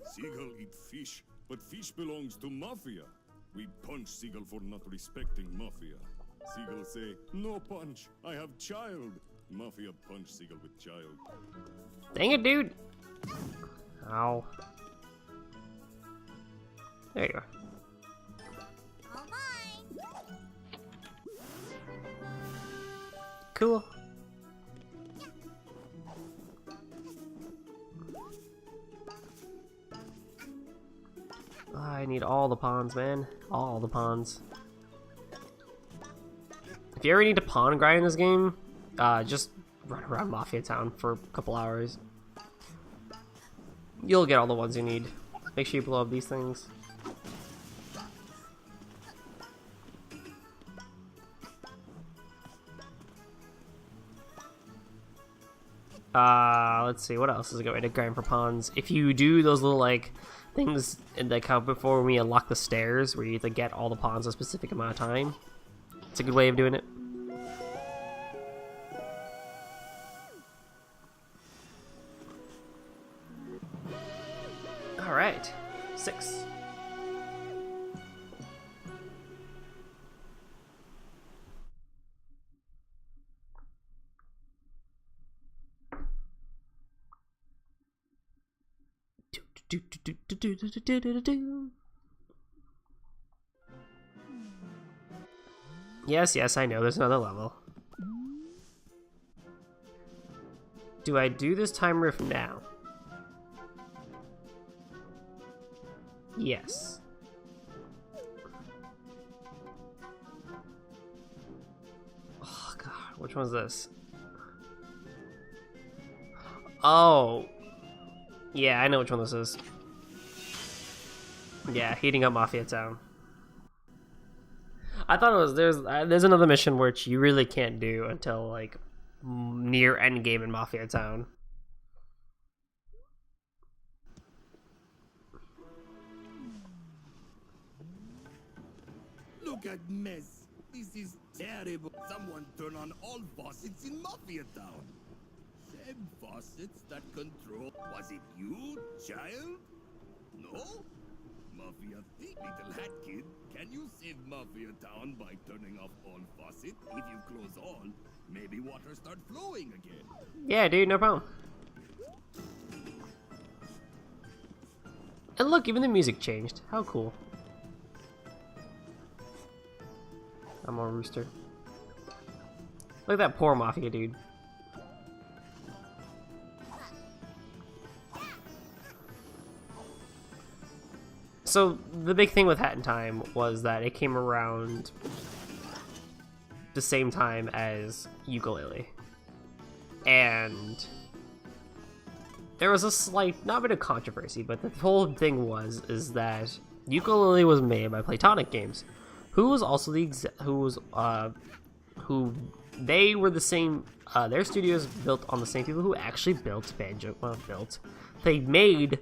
Seagull eat fish, but fish belongs to Mafia. We punch Seagull for not respecting Mafia. Seagull say, no punch, I have child. Mafia punch Seagull with child. Dang it, dude! Ow. There you are. All mine. Cool. I need all the pawns, man. All the pawns. If you ever need to pawn grind in this game, just run around Mafia Town for a couple hours. You'll get all the ones you need. Make sure you blow up these things. Let's see, what else is a good way to grind for pawns? If you do those little, like, things in the account before we unlock the stairs, where you have to get all the pawns a specific amount of time, it's a good way of doing it. Alright, 6. Yes, I know, there's another level. Do I do this time rift now? Yes. Oh god, which one's this? Oh. Yeah, I know which one this is. Yeah, heating up Mafia Town. I thought it was there's another mission which you really can't do until like near endgame in Mafia Town. Look at mess. This is terrible. Someone turn on all faucets in Mafia Town. Same faucets that control. Was it you, child? No? Mafia thief, little hat kid. Can you save Mafia Town by turning off all faucets? If you close all, maybe water start flowing again. Yeah, dude, no problem. And look, even the music changed. How cool. I'm a rooster. Look at that poor Mafia dude. So, the big thing with Hat in Time was that it came around the same time as Yooka-Laylee. And there was a slight, not a bit of controversy, but the whole thing is that Yooka-Laylee was made by Playtonic Games, who was also who they were the same. Their studios built on the same people who actually built Banjo. Well, they made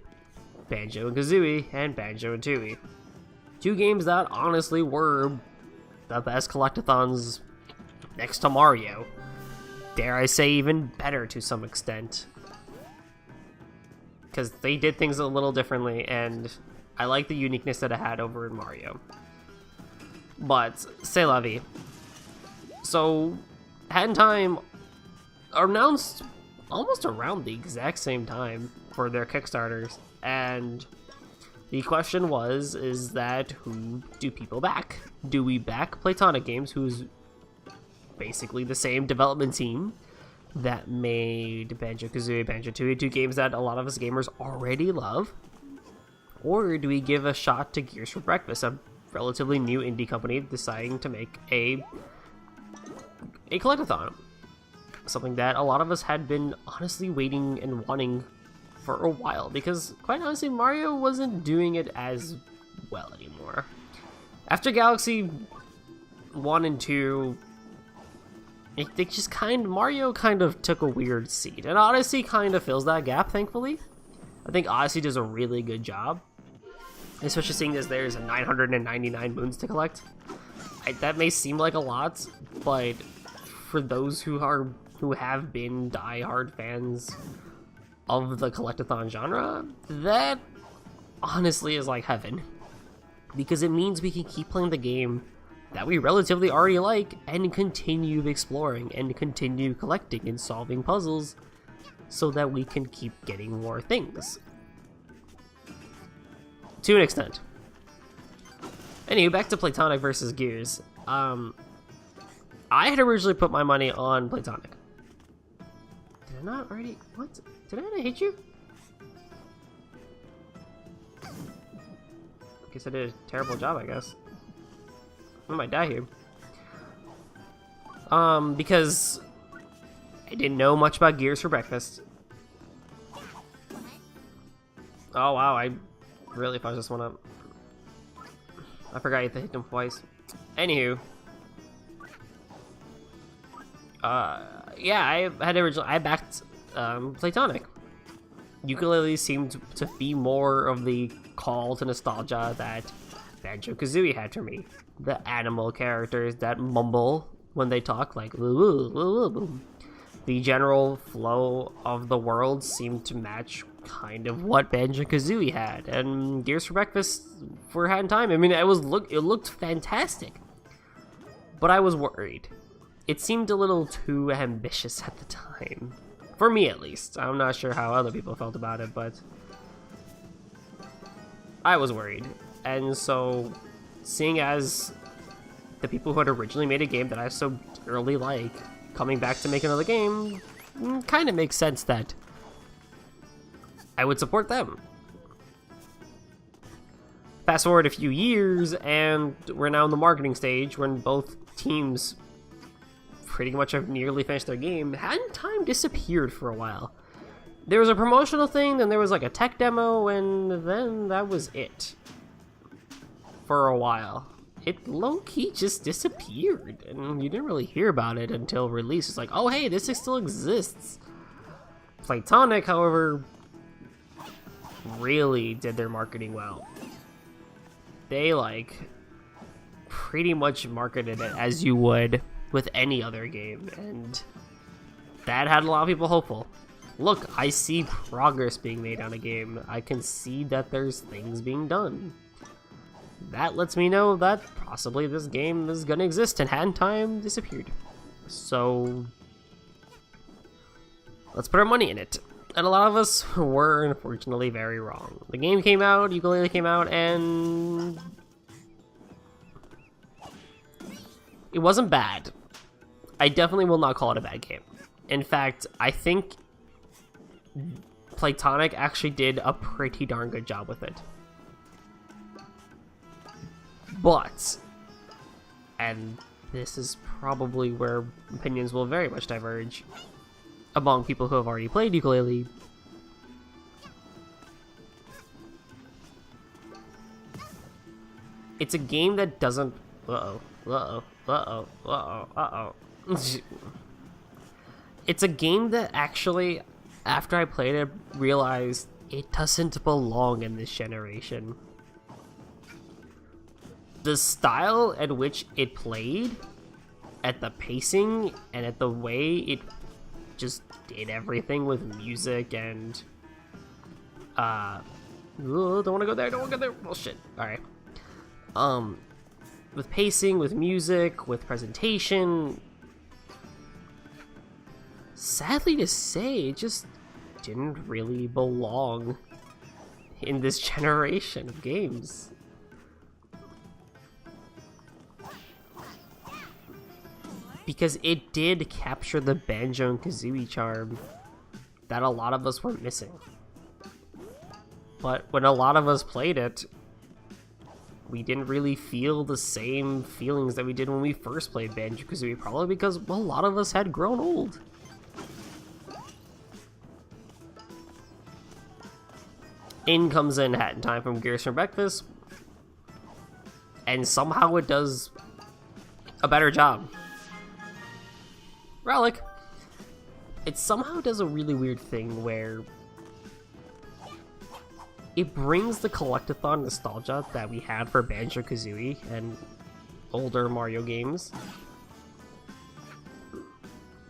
Banjo and Kazooie and Banjo and Tooie. 2 games that honestly were the best collectathons next to Mario. Dare I say, even better to some extent. Because they did things a little differently, and I like the uniqueness that it had over in Mario. But, c'est la vie. So, Hat in Time announced almost around the exact same time for their Kickstarters, and the question is that who do people back? Do we back Playtonic Games, who's basically the same development team that made Banjo-Kazooie, Banjo-Tooie, 2 games that a lot of us gamers already love? Or do we give a shot to Gears for Breakfast, a relatively new indie company deciding to make a collectathon? Something that a lot of us had been honestly waiting and wanting for a while, because quite honestly, Mario wasn't doing it as well anymore. After Galaxy 1 and 2, they just Mario kind of took a weird seat, and Odyssey kind of fills that gap, thankfully. I think Odyssey does a really good job, especially seeing as there's 999 moons to collect. That may seem like a lot, but for those who have been die-hard fans of the collectathon genre, that honestly is like heaven, because it means we can keep playing the game that we relatively already like and continue exploring and continue collecting and solving puzzles so that we can keep getting more things. To an extent. Anyway, back to Playtonic versus Gears. I had originally put my money on Playtonic. Did I not already? What? Did I not hit you? Guess I did a terrible job, I guess. I might die here. Because I didn't know much about Gears for Breakfast. Oh wow, I really fucked this one up. I forgot you had to hit them twice. Anywho. Yeah, I backed Playtonic. Yooka-Laylee seemed to be more of the call to nostalgia that Banjo-Kazooie had for me. The animal characters that mumble when they talk, like the general flow of the world seemed to match kind of what Banjo-Kazooie had, and Gears for Breakfast for Hat in Time. I mean, it looked fantastic, but I was worried. It seemed a little too ambitious at the time, for me at least. I'm not sure how other people felt about it, but I was worried. And so, seeing as the people who had originally made a game that I so dearly like coming back to make another game, kind of makes sense that I would support them. Fast forward a few years, and we're now in the marketing stage when both teams pretty much have nearly finished their game. Hat in Time disappeared for a while. There was a promotional thing, then there was like a tech demo, and then that was it. For a while. It low-key just disappeared, and you didn't really hear about it until release. It's like, oh hey, this still exists. Playtonic, however, really did their marketing well. They, like, pretty much marketed it as you would with any other game, and that had a lot of people hopeful. Look, I see progress being made on a game. I can see that there's things being done. That lets me know that possibly this game is gonna exist, and Hat in Time disappeared. So let's put our money in it. And a lot of us were unfortunately very wrong. The game came out, Yooka-Laylee came out, and it wasn't bad. I definitely will not call it a bad game. In fact, I think Playtonic actually did a pretty darn good job with it. But, and this is probably where opinions will very much diverge among people who have already played Yooka-Laylee, it's a game that doesn't Uh-oh. Uh-oh. Uh-oh. Uh-oh. Uh-oh. It's a game that actually, after I played it, realized it doesn't belong in this generation. The style at which it played, at the pacing, and at the way it just did everything with music and... don't wanna go there, don't wanna go there! Oh shit, alright. With pacing, with music, with presentation... Sadly to say, it just didn't really belong in this generation of games. Because it did capture the Banjo and Kazooie charm that a lot of us were missing. But when a lot of us played it, we didn't really feel the same feelings that we did when we first played Banjo Kazooie, probably because a lot of us had grown old. In comes in Hat in Time from Gears for Breakfast, and somehow it does a better job. Relic. It somehow does a really weird thing where it brings the collectathon nostalgia that we had for Banjo-Kazooie and older Mario games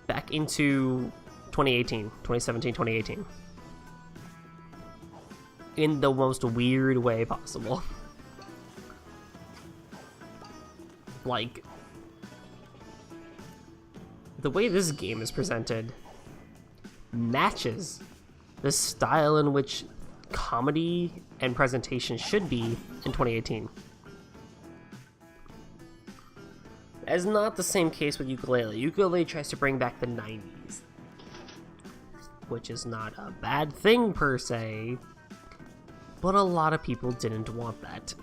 back into 2018, 2017, 2018. In the most weird way possible. Like, the way this game is presented matches the style in which comedy and presentation should be in 2018. That is not the same case with Yooka-Laylee. Yooka-Laylee tries to bring back the 90s, which is not a bad thing per se, but a lot of people didn't want that.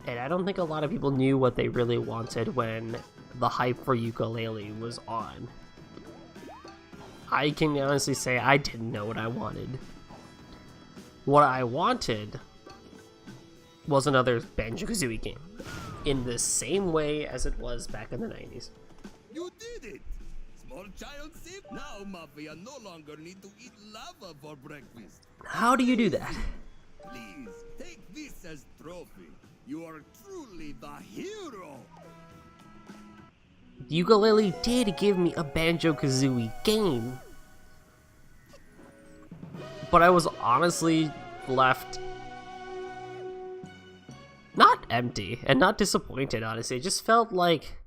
And I don't think a lot of people knew what they really wanted when the hype for Yooka-Laylee was on. I can honestly say I didn't know what I wanted. What I wanted was another Banjo-Kazooie game, in the same way as it was back in the 90s. You did it! Small child safe. Now Mafia no longer need to eat lava for breakfast. How do you do that? Please, take this as trophy. You are truly the hero! Yooka-Laylee did give me a Banjo-Kazooie game, but I was honestly left not empty and not disappointed, honestly. It just felt like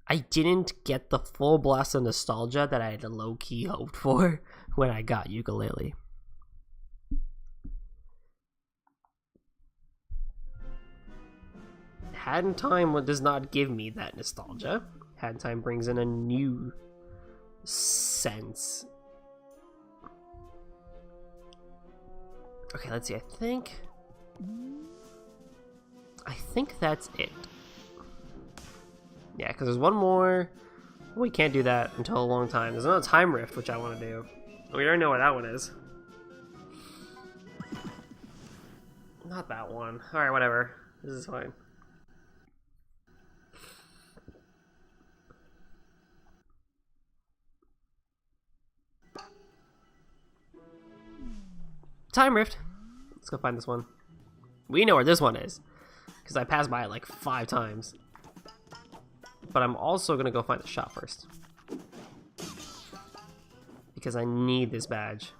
I didn't get the full blast of nostalgia that I had low-key hoped for when I got Yooka-Laylee. Hat in Time does not give me that nostalgia. Hat in Time brings in a new sense. Okay, let's see. I think that's it. Yeah, because there's one more. We can't do that until a long time. There's another Time Rift, which I want to do. We already know what that one is. Not that one. Alright, whatever. This is fine. Time Rift. Let's go find this one. We know where this one is, because I passed by it like 5 times. But I'm also gonna go find the shop first, because I need this badge.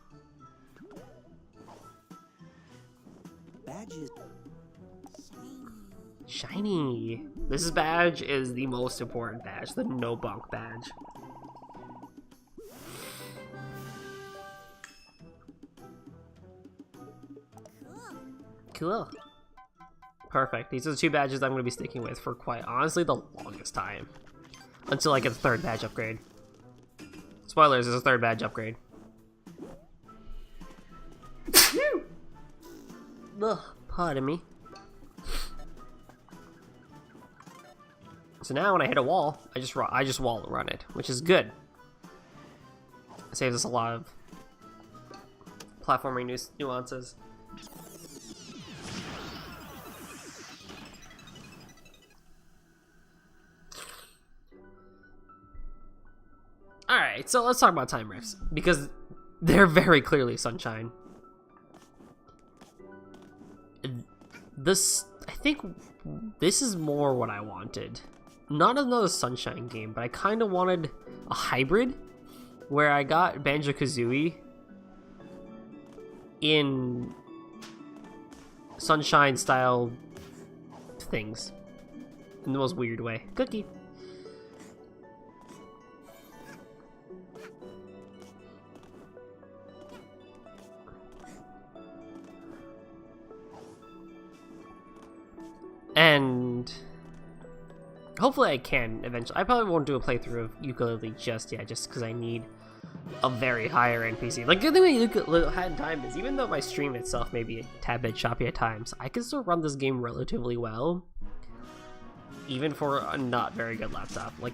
Badges. Shiny. This badge is the most important badge, the No Bonk badge. Cool. Perfect. These are the 2 badges I'm going to be sticking with for quite honestly the longest time. Until I get the 3rd badge upgrade. Spoilers, there's a 3rd badge upgrade. Ugh, pardon me. So now when I hit a wall, I just wall run it, which is good. It saves us a lot of platforming nuances. Alright, so let's talk about time rifts, because they're very clearly Sunshine. I think this is more what I wanted. Not another Sunshine game, but I kind of wanted a hybrid where I got Banjo-Kazooie in Sunshine style things in the most weird way. Cookie. And hopefully I can eventually. I probably won't do a playthrough of Yooka-Laylee just yet, just because I need a very higher end PC. Like, the thing with Yooka-Laylee had in time is, even though my stream itself may be a tad bit choppy at times, I can still run this game relatively well, even for a not very good laptop. Like,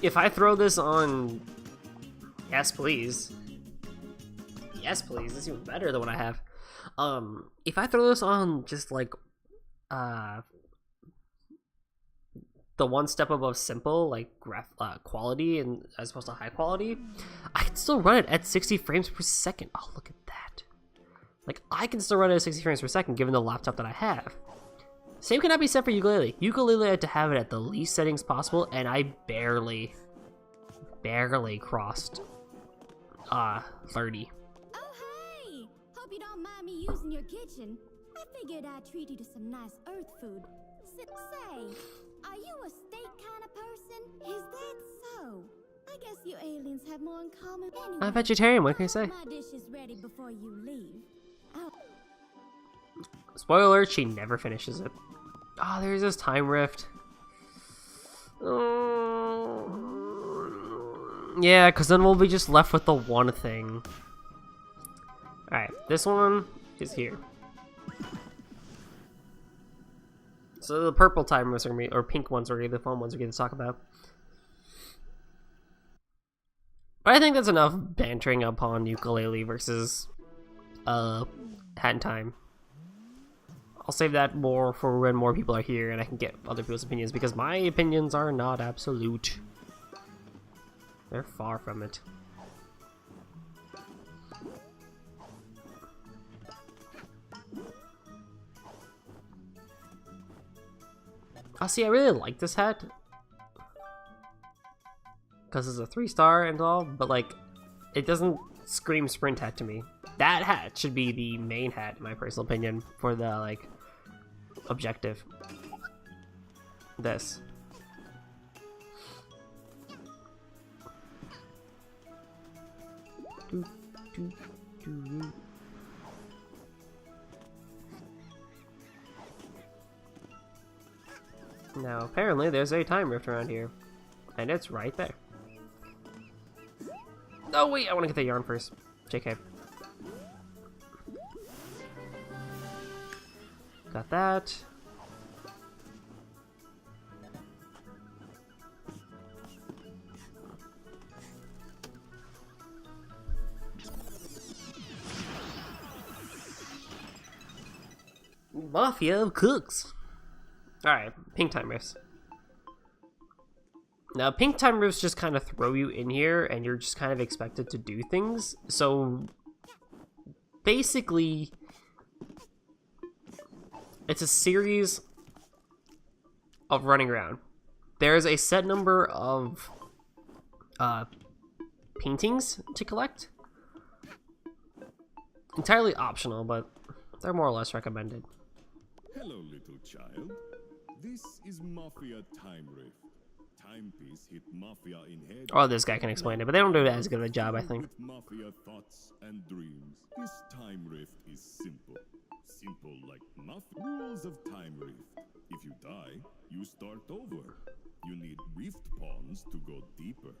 if I throw this on, yes please, that's even better than what I have. If I throw this on just like the one step above simple, like quality, and as opposed to high quality, I can still run it at 60 frames per second. Oh, look at that. Like, I can still run it at 60 frames per second given the laptop that I have. Same cannot be said for Yooka-Laylee. Yooka-Laylee, I had to have it at the least settings possible, and I barely crossed 30. Hope you don't mind me using your kitchen. I figured I'd treat you to some nice earth food. Say, are you a steak kind of person? Is that so? I guess you aliens have more in common. Anyway, I'm a vegetarian, what can I say? my dish is ready before you leave. Oh. Spoiler alert, she never finishes it. Oh, there's this time rift. Yeah, because then we'll be just left with the one thing. Alright, this one is here. So the purple time rifts are gonna be, or pink ones are gonna be the fun ones we're gonna talk about. But I think that's enough bantering upon Yooka-Laylee versus Hat in Time. I'll save that more for when more people are here and I can get other people's opinions, because my opinions are not absolute. They're far from it. Oh, see, I really like this hat because it's a 3-star and all, but like, it doesn't scream sprint hat to me. That hat should be the main hat, in my personal opinion, for the like objective. This. Now, apparently, there's a time rift around here, and it's right there. Oh, wait, I want to get the yarn first. JK. Got that. Mafia of Cooks. Alright, pink time rifts. Now, pink time rifts just kind of throw you in here, and you're just kind of expected to do things. So, basically, it's a series of running around. There's a set number of paintings to collect. Entirely optional, but they're more or less recommended. Hello, little child. This is Mafia Time Rift. Timepiece hit Mafia in head. Oh, this guy can explain it, but they don't do as good of a job, I think. With Mafia thoughts and dreams. This Time Rift is simple. Simple like Mafia. Rules of Time Rift. If you die, you start over. You need rift pawns to go deeper.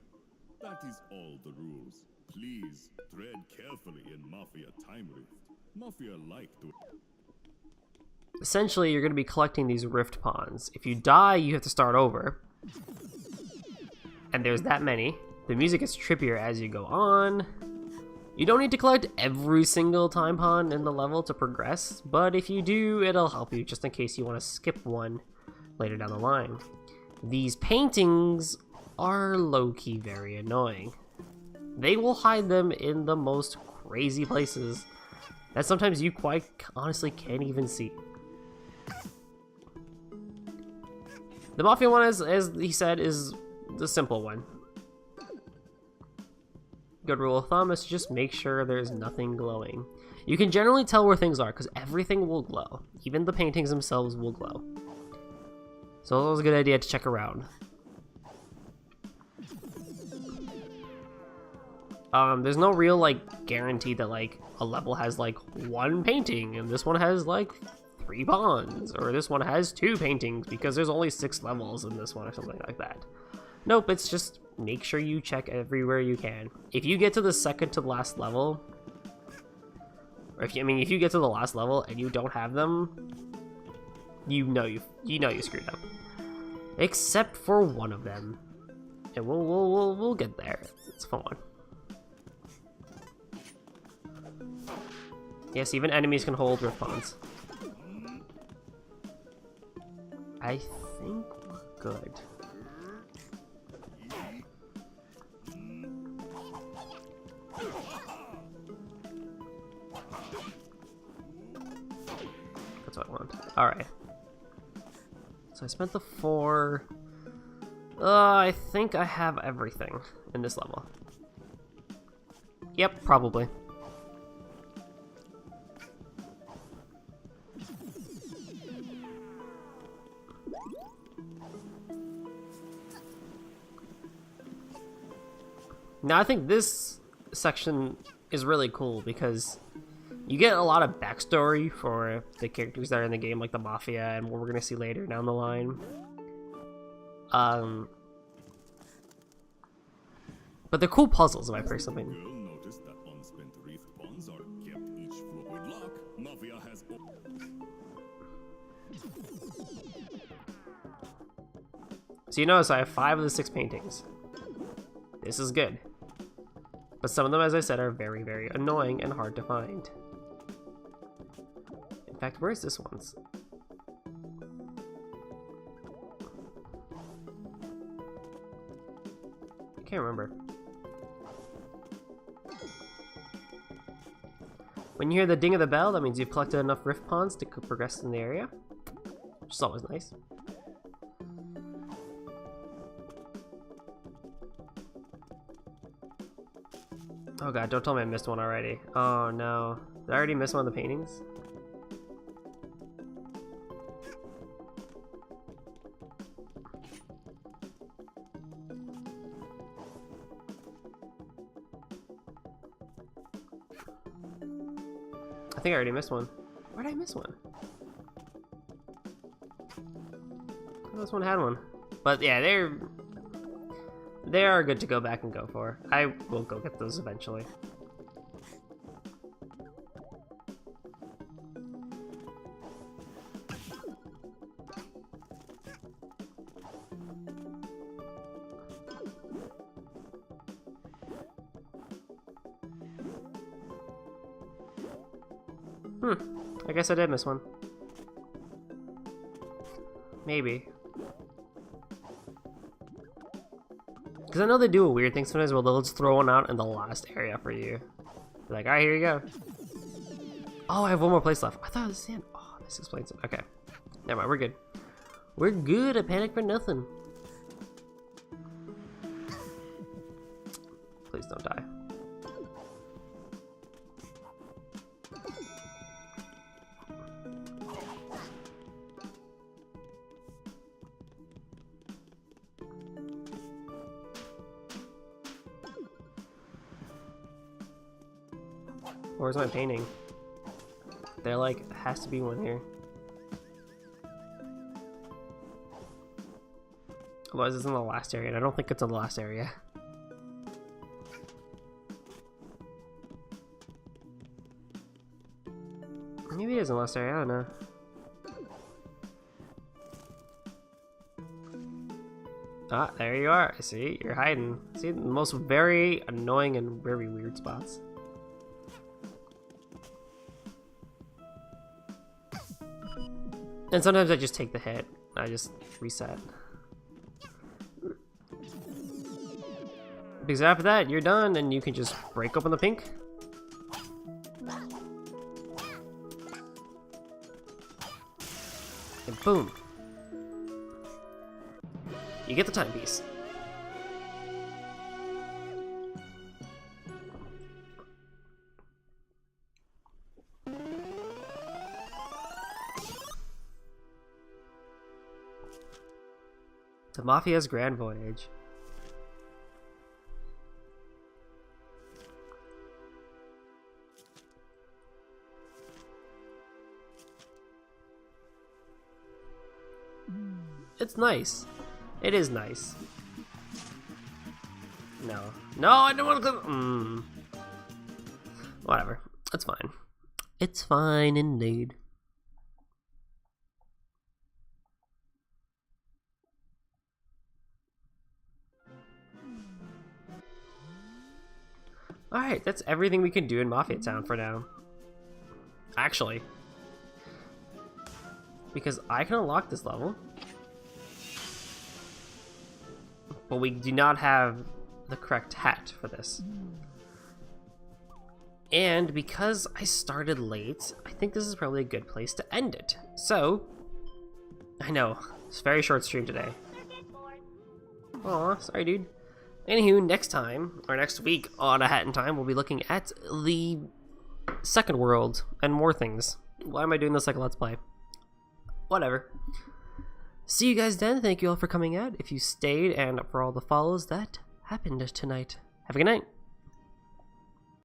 That is all the rules. Please tread carefully in Mafia Time Rift. Mafia like to... Essentially, you're going to be collecting these rift pawns. If you die, you have to start over. And there's that many. The music gets trippier as you go on. You don't need to collect every single time pawn in the level to progress, but if you do, it'll help you just in case you want to skip one later down the line. These paintings are low-key very annoying. They will hide them in the most crazy places that sometimes you quite honestly can't even see. The Mafia one, as he said, is the simple one. Good rule of thumb is to just make sure there's nothing glowing. You can generally tell where things are because everything will glow. Even the paintings themselves will glow. So it was a good idea to check around. There's no real like guarantee that like a level has like one painting and this one has like 3 bonds, or this one has 2 paintings because there's only 6 levels in this one or something like that. Nope, it's just make sure you check everywhere you can. If you get to the second to the last level, or if you get to the last level and you don't have them, you know you screwed up. Except for one of them, and we'll get there. It's fun. Yes, even enemies can hold rift bonds. I think we're good. That's what I want. Alright. So I spent the 4. I think I have everything in this level. Yep, probably. Now I think this section is really cool because you get a lot of backstory for the characters that are in the game, like the Mafia and what we're gonna see later down the line. But they're cool puzzles, in my personal opinion. Girl noticed that unspent rift bonds are kept each floor with luck. Mafia has. So you notice I have 5 of the 6 paintings. This is good. But some of them, as I said, are very, very annoying and hard to find. In fact, where's this one's? I can't remember. When you hear the ding of the bell, that means you've collected enough rift pawns to progress in the area, which is always nice. Oh god, don't tell me I missed one already. Oh no. Did I already miss one of the paintings? I think I already missed one. Where did I miss one? I thought this one had one. But yeah, they are good to go back and go for. I will go get those eventually. I guess I did miss one. Maybe. Because I know they do a weird thing sometimes where they'll just throw one out in the last area for you. Be like, alright, here you go. Oh, I have one more place left. I thought it was the end. Oh, this explains it. Okay. Never mind, we're good. We're good. I panic for nothing. Please don't die. Where's my painting? There like has to be one here. Otherwise it's in the last area, and I don't think it's in the last area. Maybe it is in the last area, I don't know. Ah, there you are. See, you're hiding. See, the most very annoying and very weird spots. And sometimes I just take the hit. I just reset. Because after that, you're done, and you can just break open the pink. And boom. You get the timepiece. The Mafia's Grand Voyage. It's nice. It is nice. No. No, I don't want to... Whatever. It's fine. It's fine indeed. Alright, that's everything we can do in Mafia Town for now. Actually. Because I can unlock this level. But we do not have the correct hat for this. And because I started late, I think this is probably a good place to end it. So, I know, it's a very short stream today. Aw, sorry dude. Anywho, next time, or next week on A Hat in Time, we'll be looking at the second world and more things. Why am I doing this like a Let's Play? Whatever. See you guys then. Thank you all for coming out. If you stayed and for all the follows that happened tonight. Have a good night.